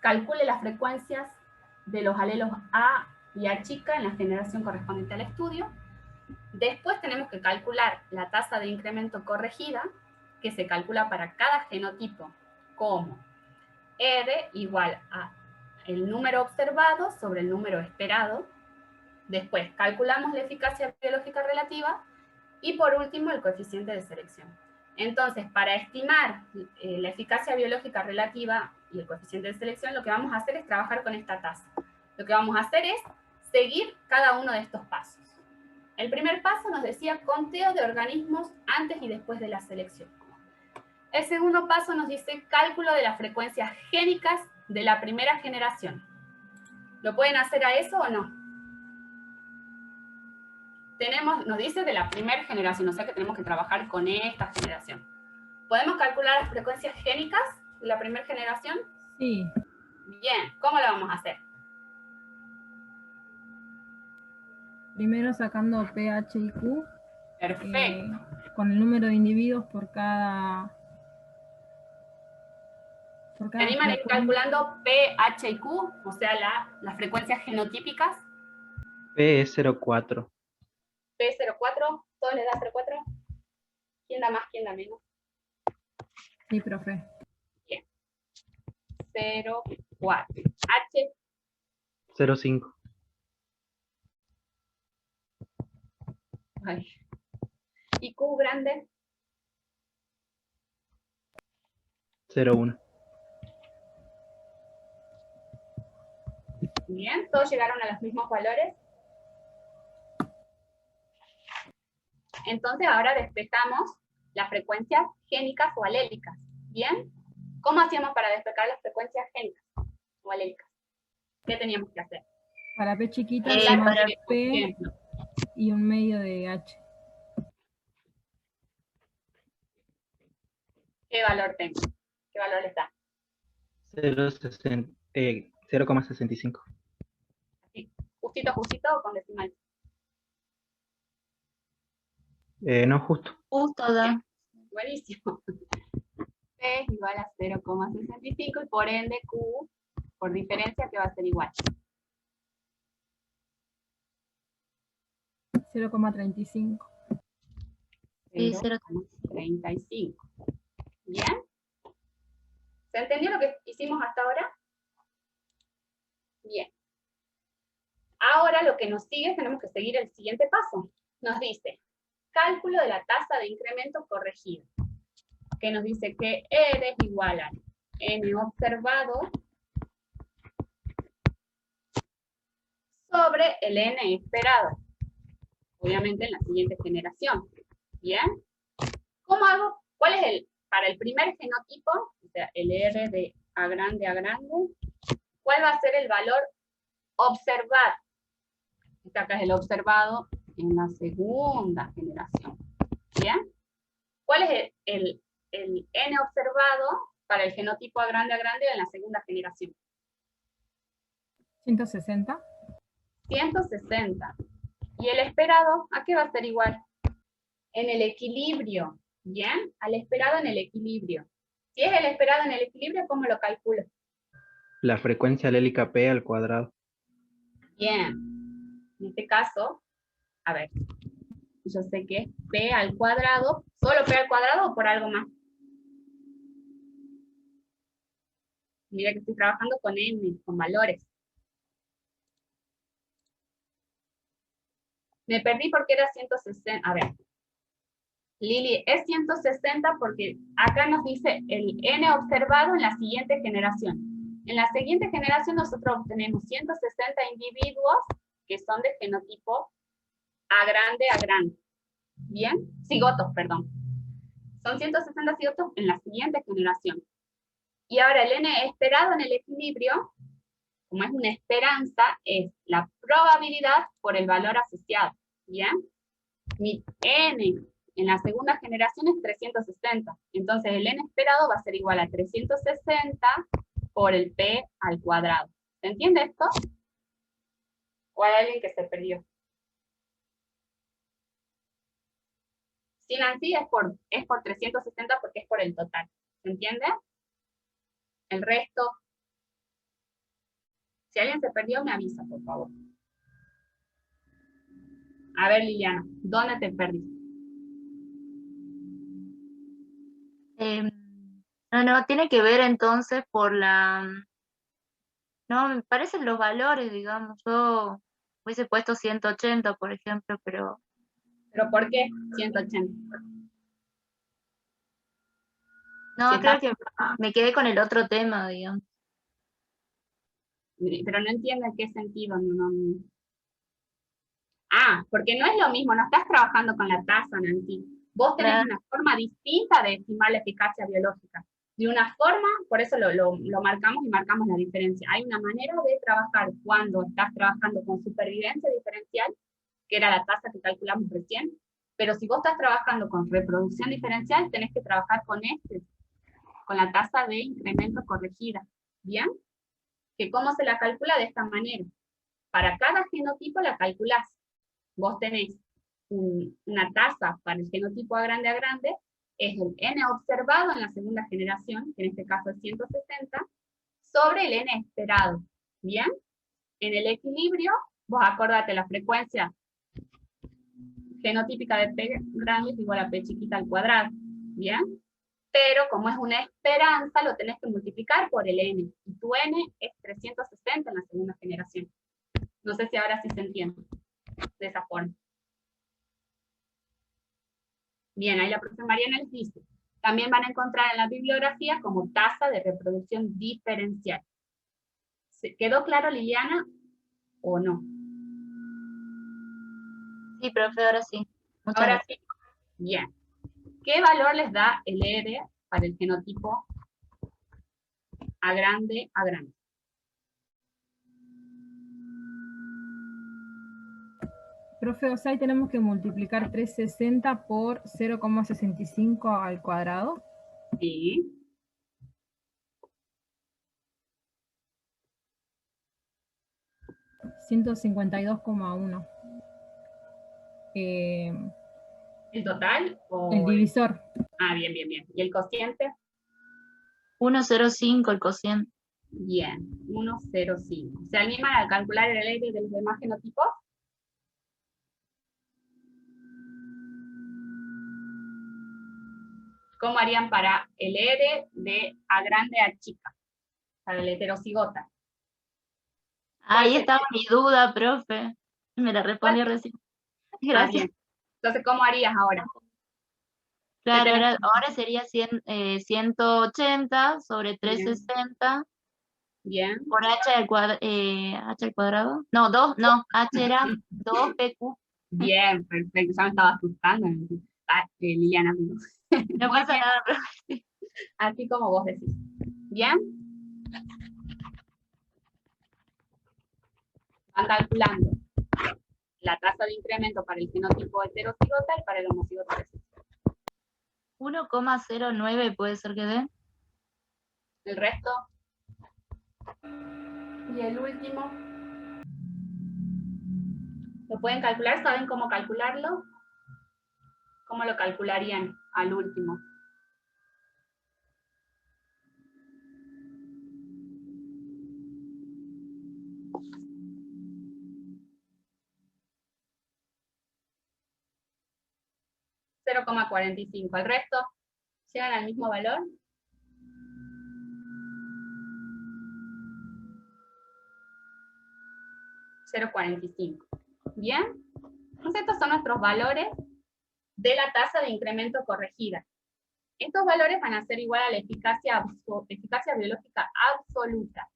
calcule las frecuencias de los alelos A y A chica en la generación correspondiente al estudio. Después tenemos que calcular la tasa de incremento corregida, que se calcula para cada genotipo como R igual a el número observado sobre el número esperado. Después calculamos la eficacia biológica relativa y por último el coeficiente de selección. Entonces, para estimar la eficacia biológica relativa y el coeficiente de selección, lo que vamos a hacer es trabajar con esta tasa. Lo que vamos a hacer es seguir cada uno de estos pasos. El primer paso nos decía conteo de organismos antes y después de la selección. El segundo paso nos dice cálculo de las frecuencias génicas de la primera generación. ¿Lo pueden hacer a eso o no? Nos dice de la primera generación, o sea que tenemos que trabajar con esta generación. ¿Podemos calcular las frecuencias génicas de la primera generación? Sí. Bien, ¿cómo lo vamos a hacer? Primero sacando pH y Q. Perfecto. Con el número de individuos por cada... ¿Se animan a ir calculando pH y Q? O sea, las frecuencias genotípicas. P es 0,4. P04, ¿todos les da 0,4? ¿Quién da más, quién da menos? Sí, profe. Bien. 0,4. H. 0,5. Ay. ¿Y Q grande? 0,1. Bien, ¿todos llegaron a los mismos valores? Entonces ahora despejamos las frecuencias génicas o alélicas. ¿Bien? ¿Cómo hacíamos para despejar las frecuencias génicas o alélicas? ¿Qué teníamos que hacer? Para P chiquita, para P y un medio de H. ¿Qué valor tengo? ¿Qué valor les da? 0,65. Así, justito o con decimal. No, justo. Justo da. Buenísimo. P es igual a 0,65 y por ende Q, por diferencia, que va a ser igual. 0,35. Sí, 0,35. ¿Bien? ¿Se entendió lo que hicimos hasta ahora? Bien. Ahora lo que nos sigue, tenemos que seguir el siguiente paso. Nos dice, cálculo de la tasa de incremento corregida. Que nos dice que R es igual a N observado sobre el N esperado. Obviamente en la siguiente generación. ¿Bien? ¿Cómo hago? ¿Cuál es para el primer genotipo? o sea, el R de A grande, ¿cuál va a ser el valor observado? Este acá es el observado en la segunda generación. ¿Bien? ¿Cuál es el N observado para el genotipo A grande en la segunda generación? 160. 160. ¿Y el esperado a qué va a ser igual? En el equilibrio. ¿Bien? Al esperado en el equilibrio. Si es el esperado en el equilibrio, ¿cómo lo calculo? La frecuencia alélica P al cuadrado. Bien. En este caso, a ver, yo sé que es P al cuadrado, ¿solo P al cuadrado o por algo más? Mira que estoy trabajando con N, con valores. Me perdí porque era 160, a ver. Lili, es 160 porque acá nos dice el N observado en la siguiente generación. En la siguiente generación nosotros obtenemos 160 individuos que son de genotipo A grande. ¿Bien? Cigotos, perdón. Son 160 cigotos en la siguiente generación. Y ahora el N esperado en el equilibrio, como es una esperanza, es la probabilidad por el valor asociado. ¿Bien? Mi N en la segunda generación es 360. Entonces el N esperado va a ser igual a 360 por el P al cuadrado. ¿Se entiende esto? ¿O hay alguien que se perdió? Sin así es por 360 porque es por el total. ¿Se entiende? El resto. Si alguien se perdió, me avisa, por favor. A ver, Liliana, ¿dónde te perdiste? No, tiene que ver entonces por la... No, me parecen los valores, digamos. Yo hubiese puesto 180, por ejemplo, pero... ¿Pero por qué 180? No, Si creo está- que me quedé con el otro tema, digamos. Pero no entiendo en qué sentido. Ah, porque no es lo mismo, no estás trabajando con la tasa, Nancy. Vos tenés Claro. una forma distinta de estimar la eficacia biológica. De una forma, por eso lo marcamos y marcamos la diferencia. Hay una manera de trabajar cuando estás trabajando con supervivencia diferencial, que era la tasa que calculamos recién, pero si vos estás trabajando con reproducción diferencial, tenés que trabajar con con la tasa de incremento corregida. ¿Bien? Que cómo se la calcula de esta manera. Para cada genotipo la calculás. Vos tenés una tasa para el genotipo A grande, es el N observado en la segunda generación, que en este caso es 160, sobre el N esperado. ¿Bien? En el equilibrio, vos acordate la frecuencia genotípica de P grande es igual a P chiquita al cuadrado. ¿Bien? Pero como es una esperanza, lo tenés que multiplicar por el N. Y tu N es 360 en la segunda generación. No sé si ahora sí se entiende de esa forma. Bien, ahí la profesora Mariana les dice, también van a encontrar en la bibliografía como tasa de reproducción diferencial. ¿Se quedó claro, Liliana, o no? Sí, profe, ahora sí. Muchas Ahora gracias. sí. Bien. ¿Qué valor les da el R para el genotipo A grande? Profe, o sea, ahí tenemos que multiplicar 360 por 0,65 al cuadrado. Sí. $152,1. ¿El total? O El divisor. Ah, bien. ¿Y el cociente? 1,05 el cociente. Bien, 1,05. ¿Se animan a calcular el R de los demás genotipos? ¿Cómo harían para el R de A grande a chica? Para el heterocigota. Ahí estaba mi duda, profe. Me la respondió recién. Gracias. Bien. Entonces, ¿cómo harías ahora? Claro, ahora sería 180 sobre 360 Bien. por H al cuadrado. No, H era 2PQ. Bien, perfecto. Ya me estaba asustando. Liliana. No pasa nada, profe. Así como vos decís. ¿Bien? Van calculando la tasa de incremento para el genotipo heterocigota y para el homocigoto recesivo. 1,09 puede ser que dé. El resto. Y el último. ¿Lo pueden calcular? ¿Saben cómo calcularlo? ¿Cómo lo calcularían al último? $0,45. ¿El resto llegan al mismo valor? $0,45. ¿Bien? Entonces estos son nuestros valores de la tasa de incremento corregida. Estos valores van a ser igual a la eficacia biológica absoluta.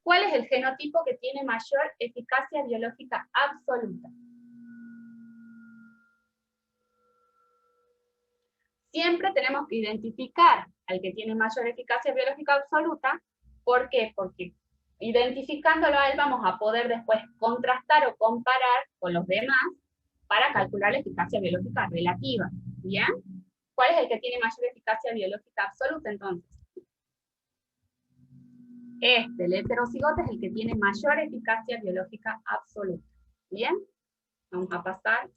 ¿Cuál es el genotipo que tiene mayor eficacia biológica absoluta? Siempre tenemos que identificar al que tiene mayor eficacia biológica absoluta. ¿Por qué? Porque identificándolo a él vamos a poder después contrastar o comparar con los demás para calcular la eficacia biológica relativa. ¿Bien? ¿Cuál es el que tiene mayor eficacia biológica absoluta entonces? El heterocigoto es el que tiene mayor eficacia biológica absoluta. ¿Bien? Vamos a pasar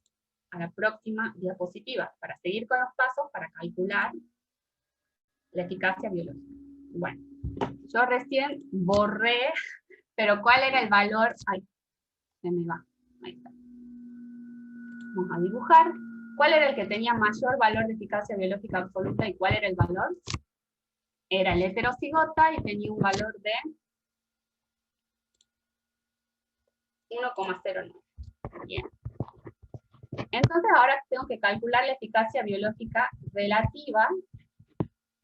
a la próxima diapositiva para seguir con los pasos para calcular la eficacia biológica. Bueno, yo recién borré, pero ¿cuál era el valor? Ay, se me va. Ahí está. Vamos a dibujar. ¿Cuál era el que tenía mayor valor de eficacia biológica absoluta y cuál era el valor? Era el heterocigota y tenía un valor de 1,09. Bien. Entonces ahora tengo que calcular la eficacia biológica relativa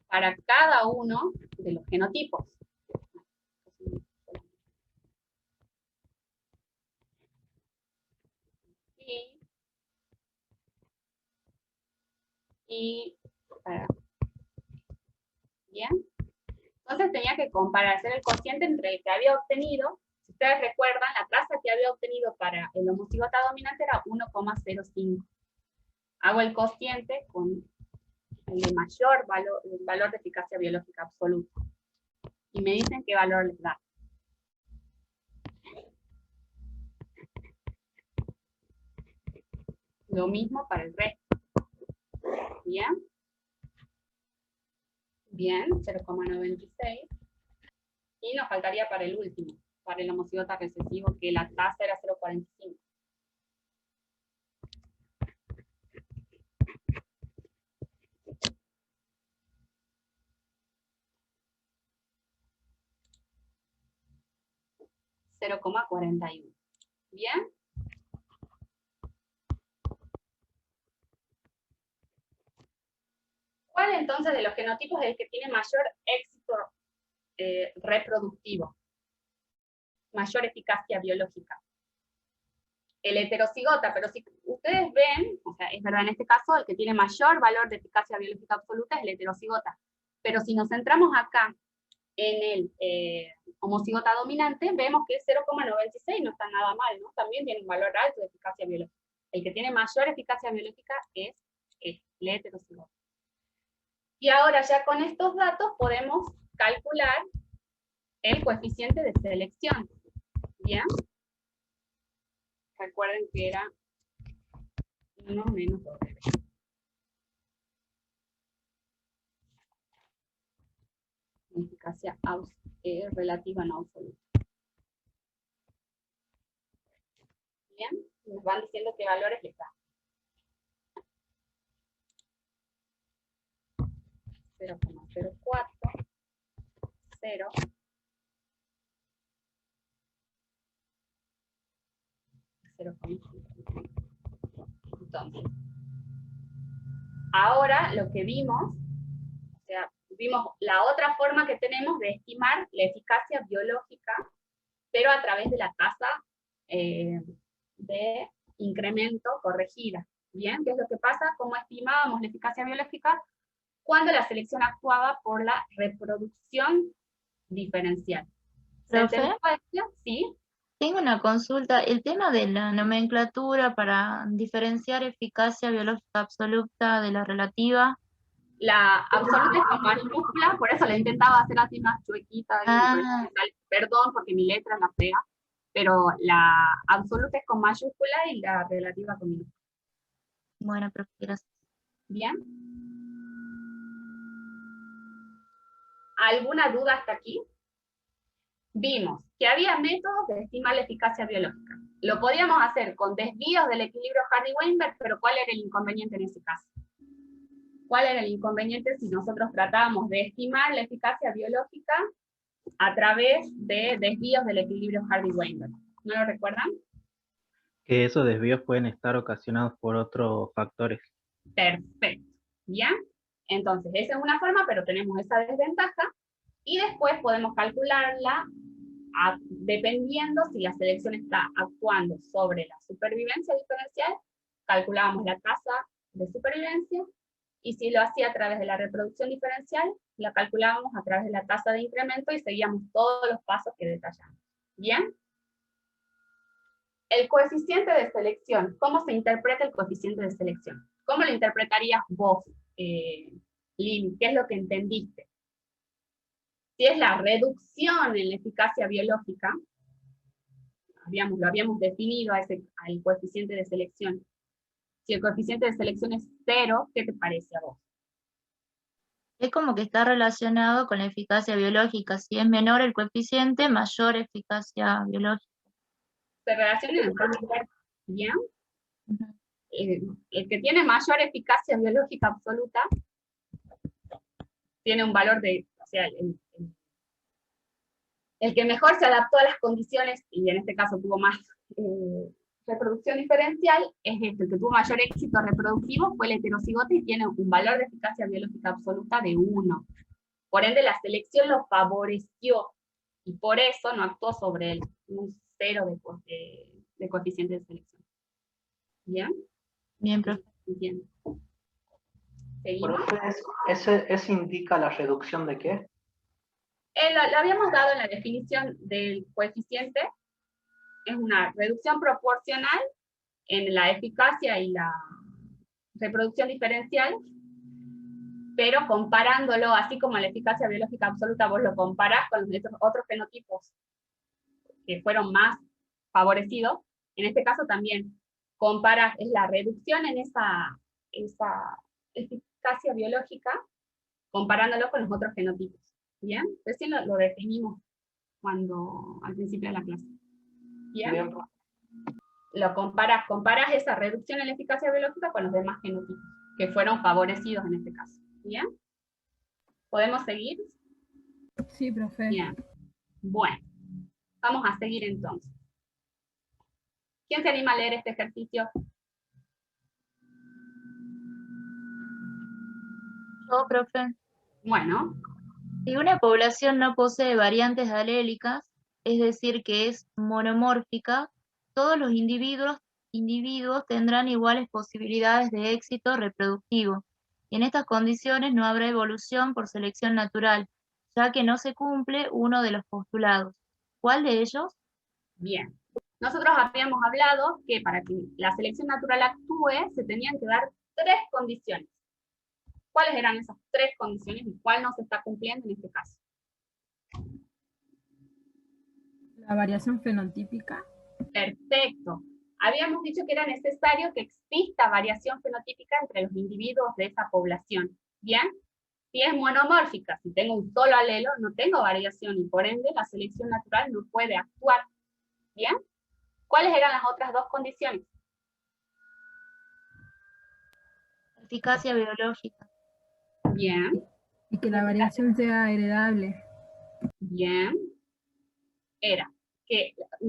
para cada uno de los genotipos. Bien. Entonces tenía que comparar, hacer el cociente entre el que había obtenido. Si ustedes recuerdan, la tasa que había obtenido para el homocigota dominante era 1,05. Hago el cociente con el de mayor valor, el valor de eficacia biológica absoluta. Y me dicen qué valor les da. Lo mismo para el resto. Bien. Bien, 0,96. Y nos faltaría para el último, para el homocigota recesivo, que la tasa era 0,45. $0,41. ¿Bien? ¿Cuál entonces de los genotipos es el que tiene mayor éxito reproductivo? Mayor eficacia biológica. El heterocigota, pero si ustedes ven, o sea, es verdad en este caso, el que tiene mayor valor de eficacia biológica absoluta es el heterocigota. Pero si nos centramos acá en el homocigota dominante, vemos que 0,96 no está nada mal, ¿no? También tiene un valor alto de eficacia biológica. El que tiene mayor eficacia biológica es el heterocigota. Y ahora ya con estos datos podemos calcular el coeficiente de selección. ¿Bien? Recuerden que era 1 menos 2. Eficacia relativa no absoluta. Bien, nos van diciendo qué valores les da. 0,04, 0, 0,5. Entonces, ahora lo que vimos, o sea, vimos la otra forma que tenemos de estimar la eficacia biológica, pero a través de la tasa de incremento corregida. Bien, ¿qué es lo que pasa? ¿Cómo estimábamos la eficacia biológica? Cuando la selección actuaba por la reproducción diferencial. ¿Se ¿Profe? entendió esto? ¿Sí? Tengo una consulta. El tema de la nomenclatura para diferenciar eficacia biológica absoluta de la relativa. La absoluta es con mayúscula, por eso la intentaba hacer así más chuequita. Ah. Perdón, porque mi letra es la fea, pero la absoluta es con mayúscula y la relativa con minúscula. Bueno, profe, gracias. ¿Bien? ¿Alguna duda hasta aquí? Vimos que había métodos de estimar la eficacia biológica. Lo podíamos hacer con desvíos del equilibrio Hardy-Weinberg, pero ¿cuál era el inconveniente en ese caso? ¿Cuál era el inconveniente si nosotros tratábamos de estimar la eficacia biológica a través de desvíos del equilibrio Hardy-Weinberg? ¿No lo recuerdan? Que esos desvíos pueden estar ocasionados por otros factores. Perfecto. ¿Bien? Entonces, esa es una forma, pero tenemos esa desventaja. Y después podemos calcularla dependiendo si la selección está actuando sobre la supervivencia diferencial, calculábamos la tasa de supervivencia, y si lo hacía a través de la reproducción diferencial, la calculábamos a través de la tasa de incremento y seguíamos todos los pasos que detallamos. ¿Bien? El coeficiente de selección. ¿Cómo se interpreta el coeficiente de selección? ¿Cómo lo interpretarías vos, Lili? ¿Qué es lo que entendiste? Si es la reducción en la eficacia biológica, lo habíamos definido al coeficiente de selección. Si el coeficiente de selección es 0, ¿qué te parece a vos? Es como que está relacionado con la eficacia biológica. Si es menor el coeficiente, mayor eficacia biológica. Se relaciona en primer lugar, ¿bien? El que tiene mayor eficacia biológica absoluta tiene un valor de, o sea, el que mejor se adaptó a las condiciones, y en este caso tuvo más reproducción diferencial, es el que tuvo mayor éxito reproductivo, fue el heterocigote y tiene un valor de eficacia biológica absoluta de 1. Por ende, la selección lo favoreció, y por eso no actuó sobre él, un 0 de coeficiente de selección. ¿Bien? Bien, profe. Entiendo. ¿Seguimos? ¿Ese indica la reducción de qué? Lo habíamos dado en la definición del coeficiente. Es una reducción proporcional en la eficacia y la reproducción diferencial, pero comparándolo, así como la eficacia biológica absoluta, vos lo comparás con los otros fenotipos que fueron más favorecidos, en este caso también comparas, es la reducción en esa eficacia biológica, comparándolo con los otros fenotipos. ¿Bien? Recién lo definimos al principio de la clase. ¿Bien? Bien. Lo comparas esa reducción en la eficacia biológica con los demás genotipos, que fueron favorecidos en este caso. ¿Bien? ¿Podemos seguir? Sí, profe. Bien. Bueno, vamos a seguir entonces. ¿Quién se anima a leer este ejercicio? Yo, profe. Bueno. Si una población no posee variantes alélicas, es decir, que es monomórfica, todos los individuos tendrán iguales posibilidades de éxito reproductivo. Y en estas condiciones no habrá evolución por selección natural, ya que no se cumple uno de los postulados. ¿Cuál de ellos? Bien. Nosotros habíamos hablado que para que la selección natural actúe, se tenían que dar 3 condiciones. ¿Cuáles eran esas 3 condiciones y cuál no se está cumpliendo en este caso? La variación fenotípica. Perfecto. Habíamos dicho que era necesario que exista variación fenotípica entre los individuos de esa población. ¿Bien? Si es monomórfica, si tengo un solo alelo, no tengo variación y por ende la selección natural no puede actuar. ¿Bien? ¿Cuáles eran las otras 2 condiciones? Eficacia biológica. Bien. Y que la variación sea heredable. Bien. Era.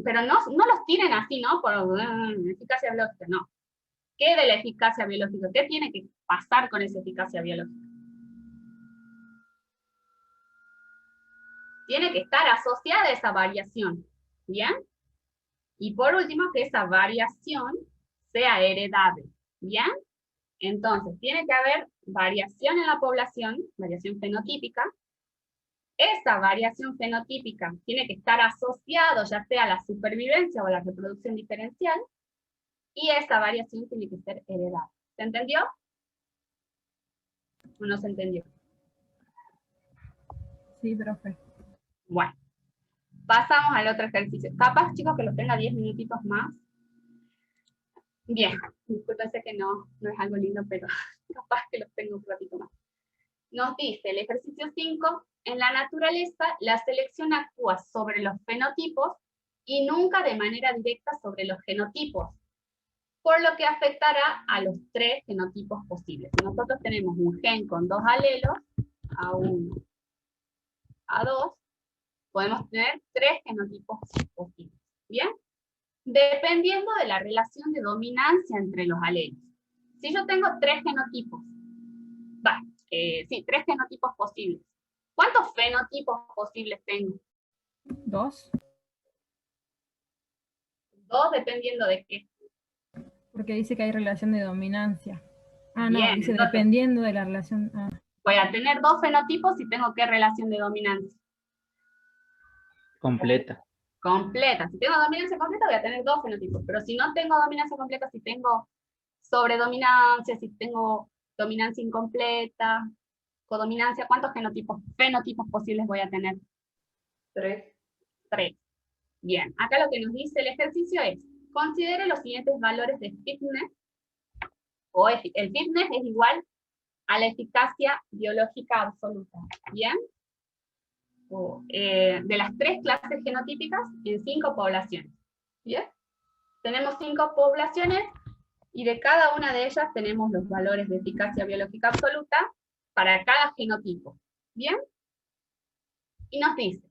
Pero no los tienen así, ¿no? Por eficacia biológica, no. ¿Qué de la eficacia biológica? ¿Qué tiene que pasar con esa eficacia biológica? Tiene que estar asociada a esa variación. ¿Bien? Y por último, que esa variación sea heredable. ¿Bien? Entonces, tiene que haber variación en la población, variación fenotípica. Esa variación fenotípica tiene que estar asociado ya sea a la supervivencia o a la reproducción diferencial, y esa variación tiene que ser heredada. ¿Se entendió? ¿O no se entendió? Sí, profe. Bueno, pasamos al otro ejercicio. Capaz, chicos, que los tenga 10 minutitos más. Bien, discúlpense que no es algo lindo, pero capaz que los tengo un ratito más. Nos dice el ejercicio 5, en la naturaleza la selección actúa sobre los fenotipos y nunca de manera directa sobre los genotipos, por lo que afectará a los 3 genotipos posibles. Si nosotros tenemos un gen con 2 alelos, A1, A2, podemos tener 3 genotipos posibles. ¿Bien? Dependiendo de la relación de dominancia entre los alelos. Si yo tengo 3 genotipos, sí, 3 genotipos posibles. ¿Cuántos fenotipos posibles tengo? 2. 2 dependiendo de qué. Porque dice que hay relación de dominancia. Ah, no, Bien, dice entonces, dependiendo de la relación. Ah. voy a tener 2 fenotipos y tengo qué relación de dominancia. Completa. Completa. Si tengo dominancia completa voy a tener 2 fenotipos, pero si no tengo dominancia completa, si tengo sobredominancia, si tengo dominancia incompleta, codominancia, ¿cuántos fenotipos posibles voy a tener? 3. 3. Bien, acá lo que nos dice el ejercicio es, considere los siguientes valores de fitness, o el fitness es igual a la eficacia biológica absoluta, ¿bien? De las 3 clases genotípicas en 5 poblaciones, ¿bien? Tenemos 5 poblaciones, y de cada una de ellas tenemos los valores de eficacia biológica absoluta para cada genotipo, ¿bien? Y nos dice,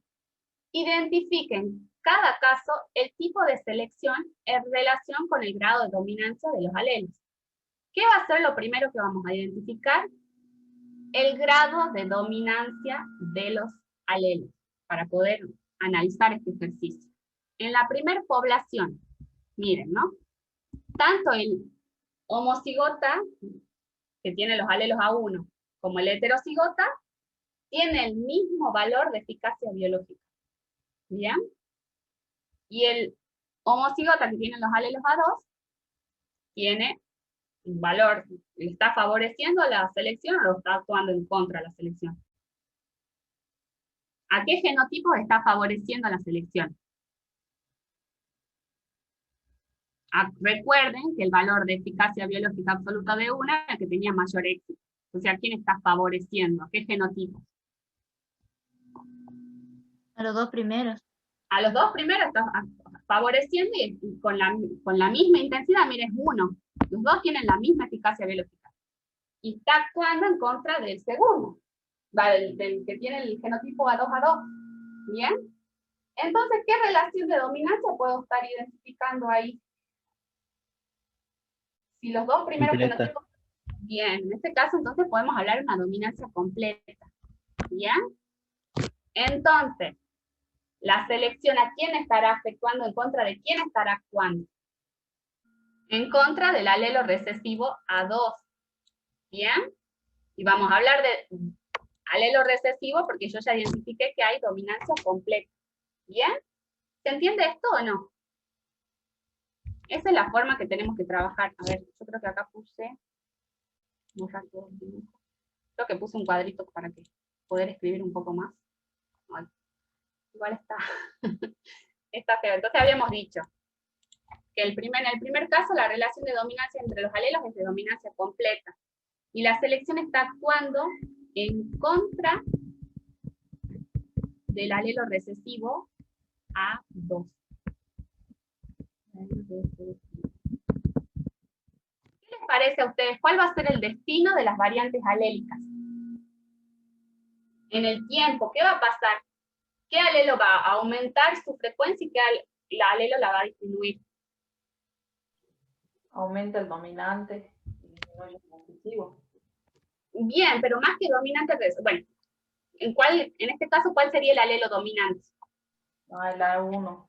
identifiquen cada caso el tipo de selección en relación con el grado de dominancia de los alelos. ¿Qué va a ser lo primero que vamos a identificar? El grado de dominancia de los alelos, para poder analizar este ejercicio. En la primera población, miren, ¿no? Tanto el homocigota, que tiene los alelos A1, como el heterocigota, tiene el mismo valor de eficacia biológica. ¿Bien? Y el homocigota, que tiene los alelos A2, tiene un valor, ¿le está favoreciendo la selección o está actuando en contra de la selección? ¿A qué genotipo está favoreciendo la selección? Recuerden que el valor de eficacia biológica absoluta de una es el que tenía mayor éxito. O sea, ¿a quién está favoreciendo? ¿A qué genotipo? A los 2 primeros. A los 2 primeros está favoreciendo y con la misma intensidad, mire, es 1. Los 2 tienen la misma eficacia biológica. Y está actuando en contra del segundo, del que tiene el genotipo A2A2. ¿Bien? Entonces, ¿qué relación de dominancia puedo estar identificando ahí? Si los 2 primeros genotipos... Bien, en este caso entonces podemos hablar de una dominancia completa. ¿Bien? Entonces, la selección, ¿a quién estará efectuando? ¿En contra de quién estará actuando? En contra del alelo recesivo A2. ¿Bien? Y vamos a hablar de alelo recesivo porque yo ya identifiqué que hay dominancia completa. ¿Bien? ¿Se entiende esto o no? Esa es la forma que tenemos que trabajar. A ver, yo creo que acá puse... Creo que puse un cuadrito para poder escribir un poco más. Igual está, está feo. Entonces habíamos dicho que en el primer caso la relación de dominancia entre los alelos es de dominancia completa. Y la selección está actuando en contra del alelo recesivo A2. ¿Qué les parece a ustedes? ¿Cuál va a ser el destino de las variantes alélicas? En el tiempo, ¿qué va a pasar? ¿Qué alelo va a aumentar su frecuencia y qué alelo la va a disminuir? Aumenta el dominante y disminuye el recesivo. Bien, pero más que dominante, bueno, en este caso, ¿cuál sería el alelo dominante? No, el A1.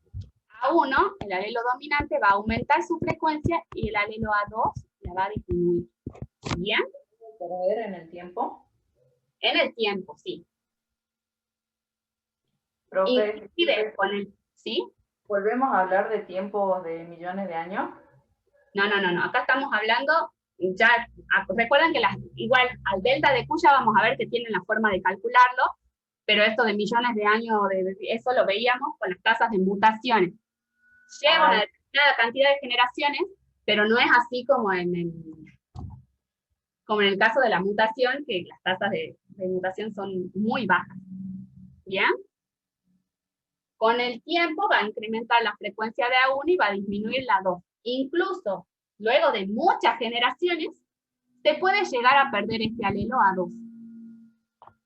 A1, el alelo dominante va a aumentar su frecuencia y el alelo A2 la va a disminuir. ¿Bien? ¿Perder en el tiempo? En el tiempo, sí. Profe, Inclusive con el, ¿sí? ¿volvemos a hablar de tiempos de millones de años? No, acá estamos hablando, ya, recuerden que igual al delta de Q ya vamos a ver que tienen la forma de calcularlo, pero esto de millones de años, eso lo veíamos con las tasas de mutaciones. Lleva una determinada cantidad de generaciones, pero no es así como en el caso de la mutación, que las tasas de mutación son muy bajas. ¿Bien? Con el tiempo va a incrementar la frecuencia de A1 y va a disminuir la 2. Incluso, luego de muchas generaciones, se puede llegar a perder este alelo A2.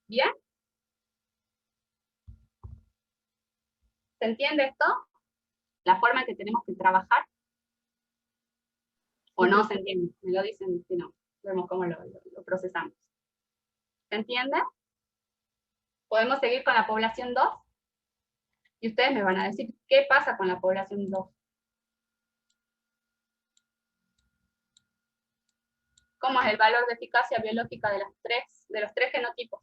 ¿Bien? ¿Se entiende esto? La forma en que tenemos que trabajar. ¿O no se entiende? Me lo dicen si no. Vemos cómo lo procesamos. ¿Se entiende? ¿Podemos seguir con la población 2? Y ustedes me van a decir qué pasa con la población 2. ¿Cómo es el valor de eficacia biológica de los tres genotipos?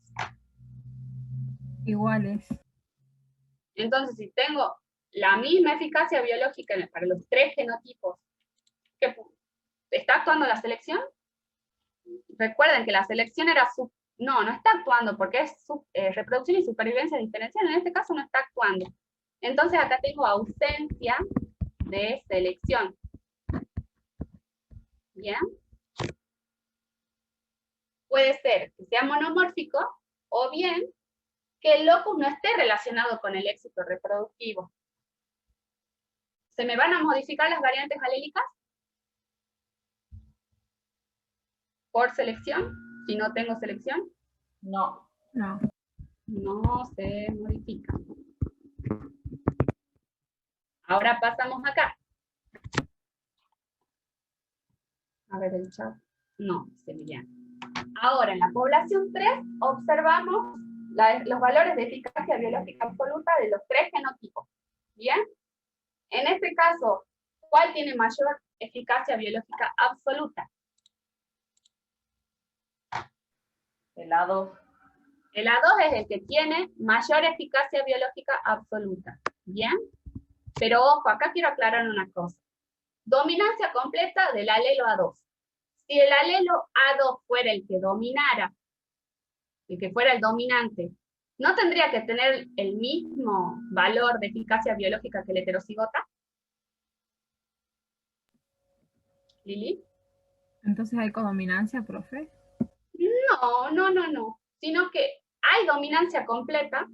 Iguales. Entonces, si tengo la misma eficacia biológica para los tres genotipos, ¿está actuando la selección? Recuerden que la selección era no está actuando porque es reproducción y supervivencia diferencial. En este caso no está actuando. Entonces acá tengo ausencia de selección. ¿Bien? Puede ser que sea monomórfico o bien que el locus no esté relacionado con el éxito reproductivo. ¿Se me van a modificar las variantes alélicas? ¿Por selección? Si no tengo selección. No. No. No se modifica. Ahora pasamos acá. A ver el chat. No, se me llama. Ahora, en la población 3, observamos los valores de eficacia biológica absoluta de los tres genotipos. ¿Bien? En este caso, ¿cuál tiene mayor eficacia biológica absoluta? El A2. El A2 es el que tiene mayor eficacia biológica absoluta. ¿Bien? Pero ojo, acá quiero aclarar una cosa. Dominancia completa del alelo A2. Si el alelo A2 fuera el que dominara, el que fuera el dominante, ¿no tendría que tener el mismo valor de eficacia biológica que el heterocigota? ¿Lili? Entonces hay codominancia, profe. No. Sino que hay dominancia completa,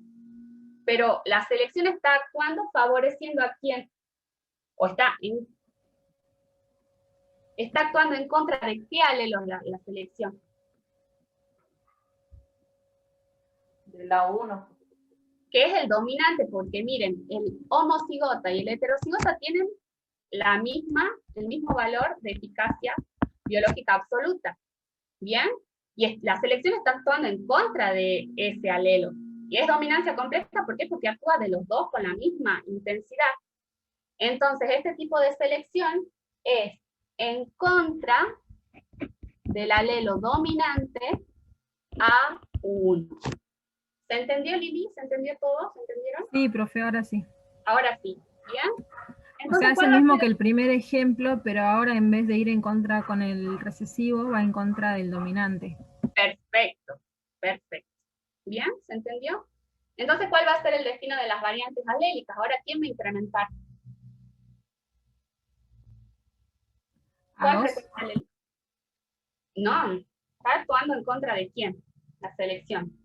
pero la selección está actuando favoreciendo a quién. O está actuando en contra de qué alelo la selección. Del A1. Que es el dominante, porque miren, el homocigota y el heterocigota tienen el mismo valor de eficacia biológica absoluta. ¿Bien? Y la selección está actuando en contra de ese alelo. Y es dominancia completa, ¿por qué? Porque actúa de los dos con la misma intensidad. Entonces, este tipo de selección es en contra del alelo dominante A1. ¿Se entendió, Lili? ¿Se entendió todo? ¿Se entendieron? Sí, profe, ahora sí. Ahora sí. ¿Bien? O sea, es el mismo que el primer ejemplo, pero ahora en vez de ir en contra con el recesivo, va en contra del dominante. Perfecto. ¿Bien? ¿Se entendió? Entonces, ¿cuál va a ser el destino de las variantes alélicas? Ahora, ¿quién va a incrementar? ¿Cuál frecuencia alélica? No, está actuando en contra de quién, la selección.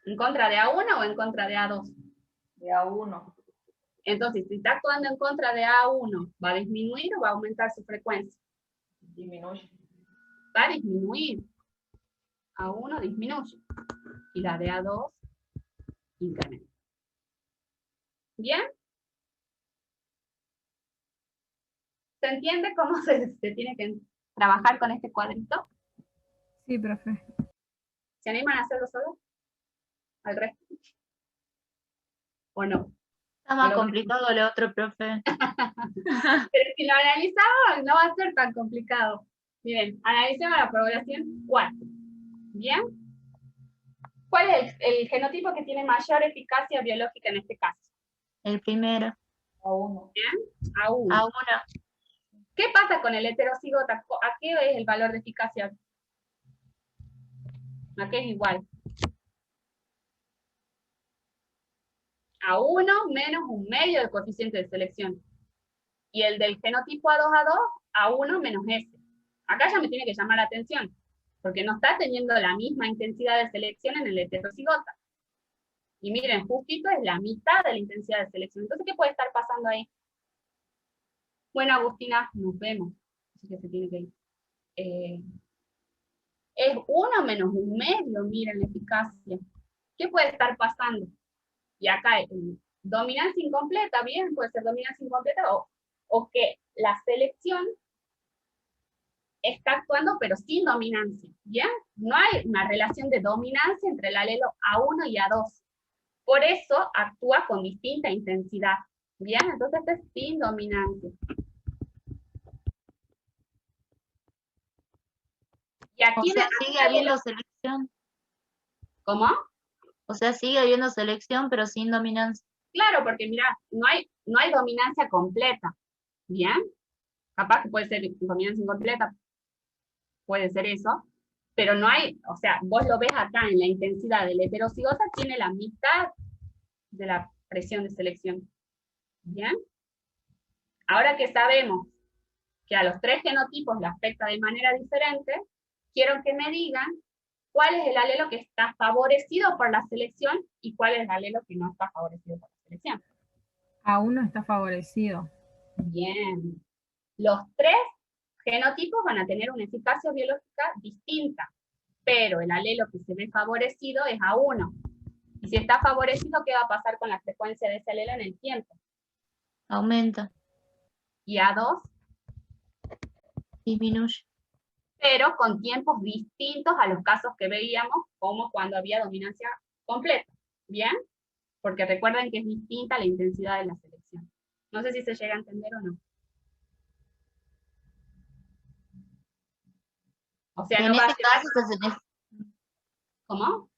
¿En contra de A1 o en contra de A2? De A1. Entonces, si está actuando en contra de A1, ¿va a disminuir o va a aumentar su frecuencia? Disminuye. Va a disminuir. A1 disminuye. Y la de A2 incrementa. ¿Bien? ¿Se entiende cómo se tiene que trabajar con este cuadrito? Sí, profe. ¿Se animan a hacerlo solo? ¿Al resto? ¿O no? Está más Pero- complicado lo otro, profe. Pero si lo analizamos, no va a ser tan complicado. Bien, analicemos la población 4. Bien. ¿Cuál es el genotipo que tiene mayor eficacia biológica en este caso? El primero. A1. A1. ¿Qué pasa con el heterocigota? ¿A qué es el valor de eficacia? ¿A qué es igual? A 1 menos un medio del coeficiente de selección. Y el del genotipo A2, a 1 menos S. Acá ya me tiene que llamar la atención, porque no está teniendo la misma intensidad de selección en el heterocigota. Y miren, justito es la mitad de la intensidad de selección. Entonces, ¿qué puede estar pasando ahí? Bueno, Agustina, nos vemos. Así que se tiene que ir. Es 1 menos un medio, miren la eficacia. ¿Qué puede estar pasando? Y acá, dominancia incompleta, bien, puede ser dominancia incompleta, o que la selección está actuando pero sin dominancia, ¿bien? No hay una relación de dominancia entre el alelo A1 y A2. Por eso actúa con distinta intensidad, ¿bien? Entonces este es sin dominancia. Y aquí O sea, sigue habiendo selección. ¿Cómo? O sea, sigue habiendo selección, pero sin dominancia. Claro, porque mira, no hay dominancia completa, ¿bien? Capaz que puede ser dominancia incompleta, puede ser eso, pero no hay, o sea, vos lo ves acá en la intensidad del heterocigota, tiene la mitad de la presión de selección, ¿bien? Ahora que sabemos que a los 3 genotipos le afecta de manera diferente, quiero que me digan cuál es el alelo que está favorecido por la selección y cuál es el alelo que no está favorecido por la selección. A1 está favorecido. Bien. Los 3 genotipos van a tener una eficacia biológica distinta, pero el alelo que se ve favorecido es A1. Y si está favorecido, ¿qué va a pasar con la frecuencia de ese alelo en el tiempo? Aumenta. Y A2, Disminuye. pero con tiempos distintos a los casos que veíamos, como cuando había dominancia completa. ¿Bien? Porque recuerden que es distinta la intensidad de la selección. No sé si se llega a entender o no. O sea, En no va a este llevar... ¿Cómo?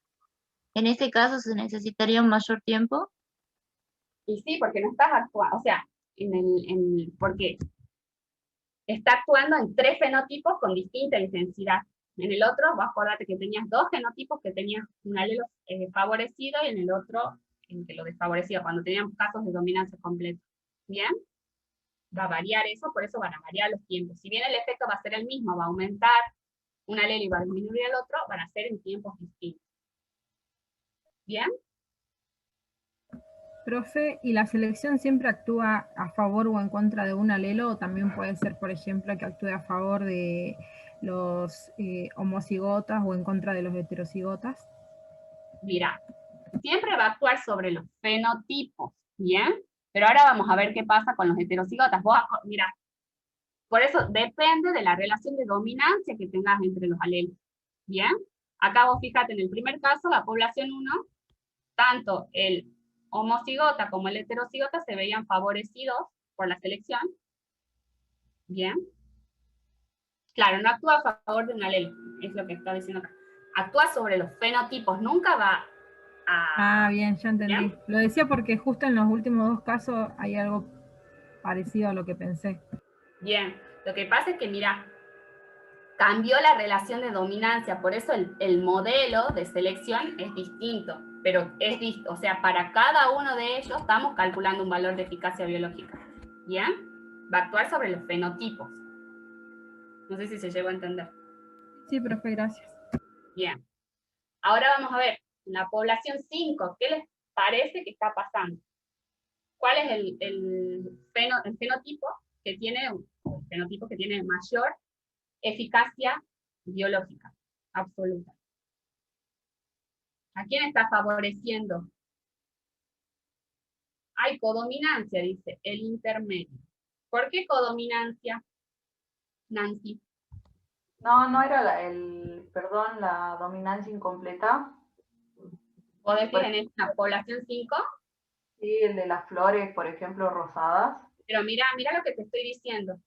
En este caso se necesitaría un mayor tiempo. Y sí, porque no estás actuando, o sea, porque está actuando en 3 fenotipos con distinta intensidad. En el otro, vos acordate que tenías 2 genotipos que tenías un alelo favorecido y en el otro, en que lo desfavorecido, cuando teníamos casos de dominancia completa. ¿Bien? Va a variar eso, por eso van a variar los tiempos. Si bien el efecto va a ser el mismo, va a aumentar un alelo y va a disminuir el otro, van a ser en tiempos distintos. ¿Bien? Profe, ¿y la selección siempre actúa a favor o en contra de un alelo? ¿O también puede ser, por ejemplo, que actúe a favor de los homocigotas o en contra de los heterocigotas? Mira, siempre va a actuar sobre los fenotipos, ¿bien? Pero ahora vamos a ver qué pasa con los heterocigotas. Mira, por eso depende de la relación de dominancia que tengas entre los alelos, ¿bien? Acá vos fíjate, en el primer caso, la población 1, tanto el homocigota como el heterocigota se veían favorecidos por la selección, ¿bien? Claro, no actúa a favor de un alelo, es lo que está diciendo acá. Actúa sobre los fenotipos, nunca va a... Ah, bien, ya entendí. ¿Bien? Lo decía porque justo en los últimos 2 casos hay algo parecido a lo que pensé. Bien, lo que pasa es que, mira, cambió la relación de dominancia, por eso el modelo de selección es distinto, pero o sea, para cada uno de ellos estamos calculando un valor de eficacia biológica, ¿bien? Va a actuar sobre los fenotipos. No sé si se llegó a entender. Sí, profe, gracias. Bien. Ahora vamos a ver, la población 5, ¿qué les parece que está pasando? ¿Cuál es el fenotipo que tiene mayor eficacia biológica absoluta? ¿A quién está favoreciendo? Hay codominancia, dice, el intermedio. ¿Por qué codominancia, Nancy? No era la dominancia incompleta. ¿Vos decís en esta población 5? Sí, el de las flores, por ejemplo, rosadas. Pero mira lo que te estoy diciendo.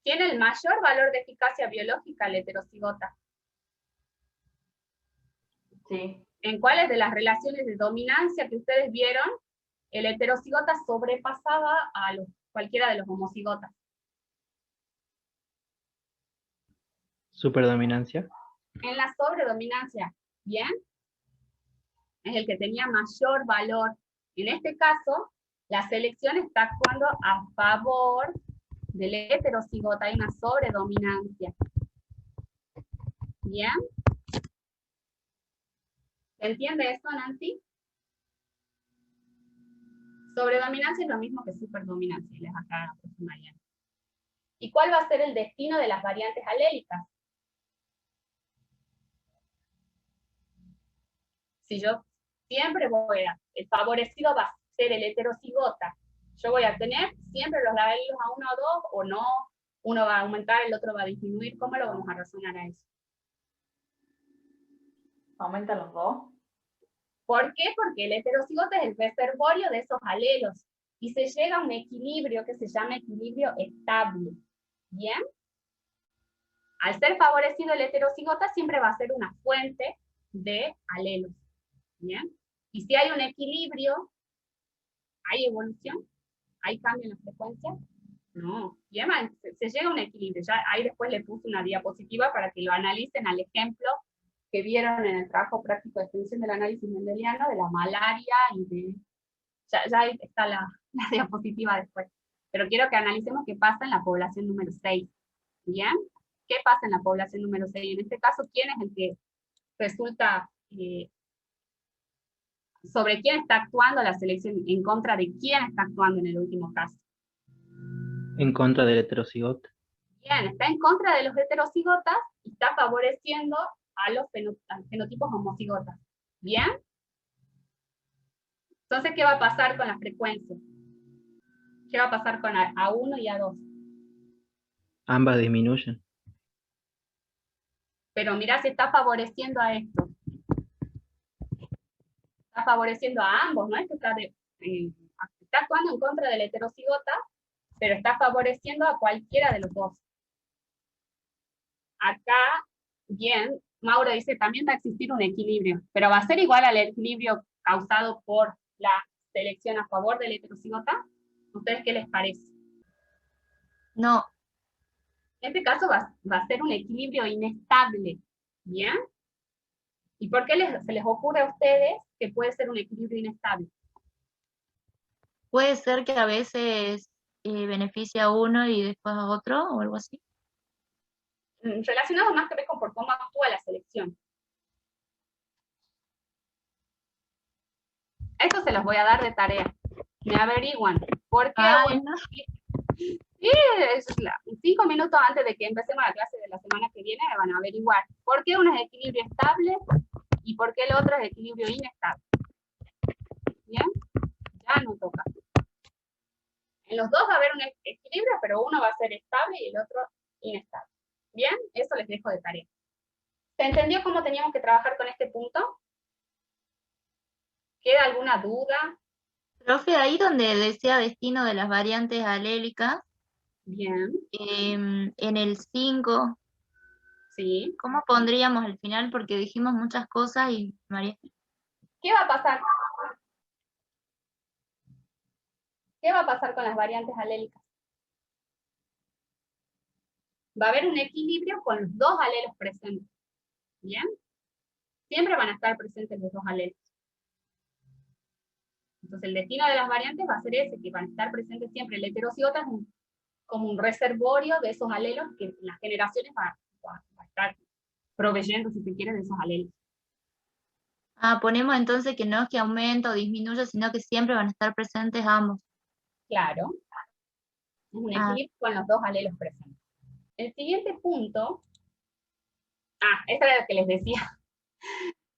Tiene el mayor valor de eficacia biológica el heterocigota. Sí. ¿En cuáles de las relaciones de dominancia que ustedes vieron, el heterocigota sobrepasaba a cualquiera de los homocigotas? Superdominancia. En la sobredominancia, ¿bien? Es el que tenía mayor valor. En este caso, la selección está actuando a favor del heterocigota, hay una sobredominancia. ¿Bien? ¿Se entiende esto, Nancy? Sobredominancia es lo mismo que superdominancia, les aclaro la próxima Mariana. ¿Y cuál va a ser el destino de las variantes alélicas? Si yo siempre el favorecido va a ser el heterocigota, yo voy a tener siempre los alelos a 1 o 2, o no, uno va a aumentar, el otro va a disminuir. ¿Cómo lo vamos a razonar a eso? ¿Aumentan los dos? ¿Por qué? Porque el heterocigota es el reservorio de esos alelos, y se llega a un equilibrio que se llama equilibrio estable. ¿Bien? Al ser favorecido el heterocigota, siempre va a ser una fuente de alelos. ¿Bien? Y si hay un equilibrio, ¿hay evolución? ¿Hay cambio en la frecuencia? No. Bien, se llega a un equilibrio. Ya ahí después le puse una diapositiva para que lo analicen al ejemplo que vieron en el trabajo práctico de extensión del análisis mendeliano de la malaria y de... Ya ahí está la diapositiva después. Pero quiero que analicemos qué pasa en la población número 6. ¿Bien? ¿Qué pasa en la población número 6? En este caso, ¿quién es el que resulta... sobre quién está actuando la selección, en contra de quién está actuando en el último caso? En contra del heterocigoto. Bien, está en contra de los heterocigotas y está favoreciendo a los fenotipos homocigotas. ¿Bien? Entonces, ¿qué va a pasar con la frecuencia? ¿Qué va a pasar con A1 y A2? Ambas disminuyen. Pero mira si está favoreciendo a esto. Está favoreciendo a ambos, ¿no? Esto está actuando en contra del heterocigota, pero está favoreciendo a cualquiera de los dos. Acá, bien, Mauro dice, también va a existir un equilibrio, pero va a ser igual al equilibrio causado por la selección a favor del heterocigota. ¿Ustedes qué les parece? No. En este caso va a ser un equilibrio inestable, ¿bien? ¿Y por qué se les ocurre a ustedes que puede ser un equilibrio inestable? Puede ser que a veces beneficia a uno y después a otro, o algo así. Relacionado más que ver con por cómo actúa la selección. Eso se los voy a dar de tarea. Me averiguan. ¿Por qué? No. Sí, 5 minutos antes de que empecemos la clase de la semana que viene me van a averiguar por qué uno es equilibrio estable y por qué el otro es equilibrio inestable. ¿Bien? Ya no toca. En los dos va a haber un equilibrio, pero uno va a ser estable y el otro inestable. ¿Bien? Eso les dejo de tarea. ¿Se entendió cómo teníamos que trabajar con este punto? ¿Queda alguna duda? Profe, ahí donde decía destino de las variantes alélicas, bien, en el 5, sí, ¿cómo pondríamos al final? Porque dijimos muchas cosas y María. ¿qué va a pasar? ¿Qué va a pasar con las variantes alélicas? Va a haber un equilibrio con los dos alelos presentes. ¿Bien? Siempre van a estar presentes los dos alelos. Entonces el destino de las variantes va a ser ese, que van a estar presentes siempre. El heterocigota es como un reservorio de esos alelos que en las generaciones va a estar proveyendo, si se quiere, de esos alelos. Ponemos entonces que no es que aumenta o disminuya, sino que siempre van a estar presentes ambos. Claro. Es un equilibrio con los dos alelos presentes. El siguiente punto, esto era lo que les decía,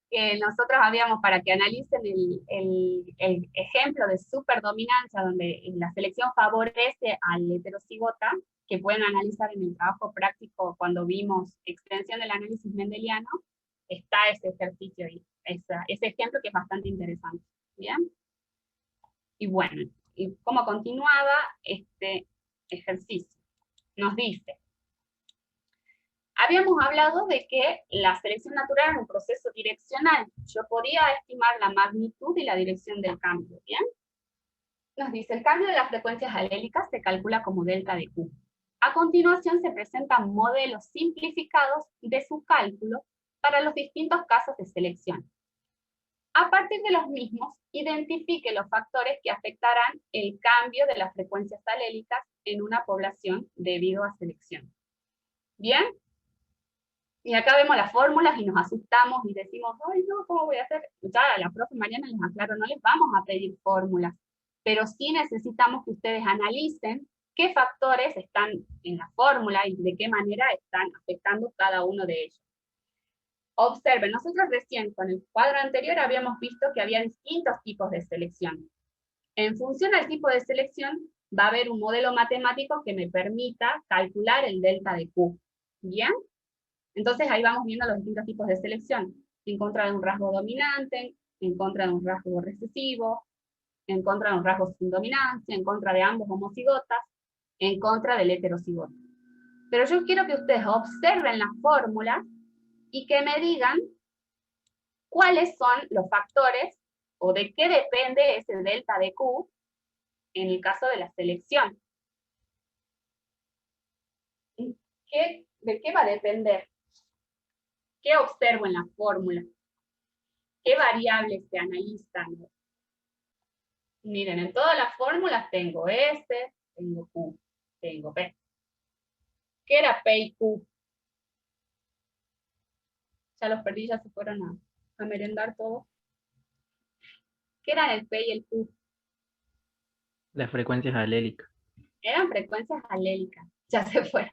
que nosotros habíamos, para que analicen el ejemplo de superdominancia, donde la selección favorece al heterocigota, que pueden analizar en el trabajo práctico cuando vimos extensión del análisis mendeliano, está ese ejercicio ahí, ese ejemplo que es bastante interesante. ¿Bien? Y bueno, y como continuaba este ejercicio, nos dice, habíamos hablado de que la selección natural era un proceso direccional. Yo podía estimar la magnitud y la dirección del cambio, ¿bien? Nos dice, el cambio de las frecuencias alélicas se calcula como delta de Q. A continuación se presentan modelos simplificados de su cálculo para los distintos casos de selección. A partir de los mismos, identifique los factores que afectarán el cambio de las frecuencias alélicas en una población debido a selección. ¿Bien? Y acá vemos las fórmulas y nos asustamos y decimos, ay no, ¿cómo voy a hacer? Ya la profe Mariana les aclaro, no les vamos a pedir fórmulas, pero sí necesitamos que ustedes analicen qué factores están en la fórmula y de qué manera están afectando cada uno de ellos. Observen, nosotros recién con el cuadro anterior habíamos visto que había distintos tipos de selección. En función del tipo de selección, va a haber un modelo matemático que me permita calcular el delta de Q. ¿Bien? Entonces ahí vamos viendo los distintos tipos de selección. En contra de un rasgo dominante, en contra de un rasgo recesivo, en contra de un rasgo sin dominancia, en contra de ambos homocigotas, en contra del heterocigoto. Pero yo quiero que ustedes observen las fórmulas y que me digan cuáles son los factores o de qué depende ese delta de Q en el caso de la selección. ¿De qué va a depender? ¿Qué observo en la fórmula? ¿Qué variables se analizan? Miren, en todas las fórmulas tengo S, tengo Q, tengo P. ¿Qué era P y Q? Ya los perdí, ya se fueron a merendar todos. ¿Qué eran el P y el Q? Las frecuencias alélicas. Eran frecuencias alélicas. Ya se fueron.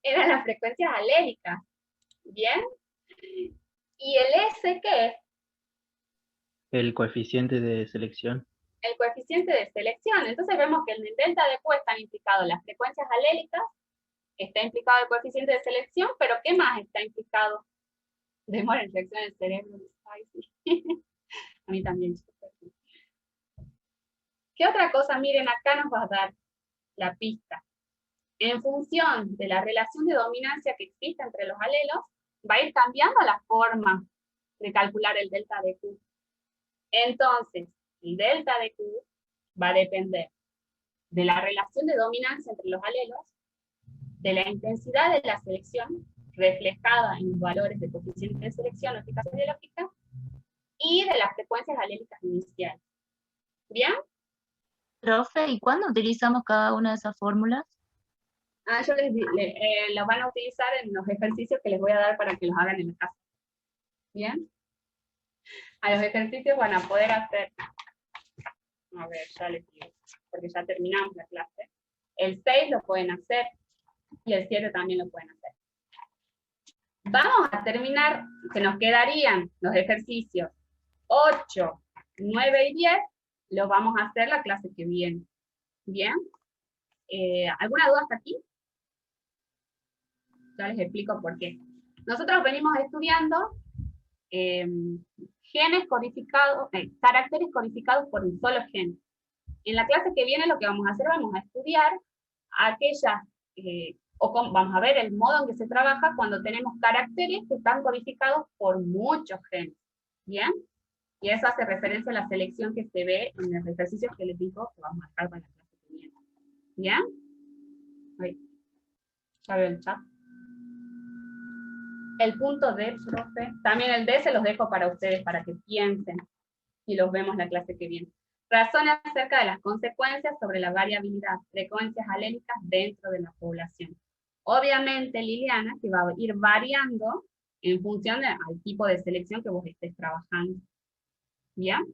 Eran las frecuencias alélicas. ¿Bien? ¿Y el S qué es? El coeficiente de selección. El coeficiente de selección. Entonces vemos que en el delta de Q están implicados las frecuencias alélicas, está implicado el coeficiente de selección, pero ¿qué más está implicado? Demora en reacción del cerebro. Ay, sí. A mí también. ¿Qué otra cosa? Miren, acá nos va a dar la pista. En función de la relación de dominancia que existe entre los alelos, va a ir cambiando la forma de calcular el delta de Q. Entonces, el delta de Q va a depender de la relación de dominancia entre los alelos, de la intensidad de la selección, reflejada en los valores de coeficiente de selección o eficacia biológica, y de las frecuencias alélicas iniciales. ¿Bien? Profe, ¿y cuándo utilizamos cada una de esas fórmulas? Yo las van a utilizar en los ejercicios que les voy a dar para que los hagan en la casa. ¿Bien? A los ejercicios van a poder hacer, a ver, ya les digo, porque ya terminamos la clase. El 6 lo pueden hacer, y el 7 también lo pueden hacer. Vamos a terminar, que nos quedarían los ejercicios 8, 9 y 10, los vamos a hacer la clase que viene. ¿Bien? ¿Alguna duda hasta aquí? Ya les explico por qué. Nosotros venimos estudiando genes codificados, caracteres codificados por un solo gen. En la clase que viene lo que vamos a hacer, vamos a estudiar aquellas, vamos a ver el modo en que se trabaja cuando tenemos caracteres que están codificados por muchos genes. ¿Bien? Y eso hace referencia a la selección que se ve en los ejercicios que les digo que vamos a dejar para la clase que viene. ¿Bien? Ahí. Ya veo el chat. El punto D, profe, también el D se los dejo para ustedes, para que piensen, y los vemos la clase que viene. Razones acerca de las consecuencias sobre la variabilidad, frecuencias alélicas dentro de la población. Obviamente, Liliana, que va a ir variando en función al tipo de selección que vos estés trabajando. ¿Bien?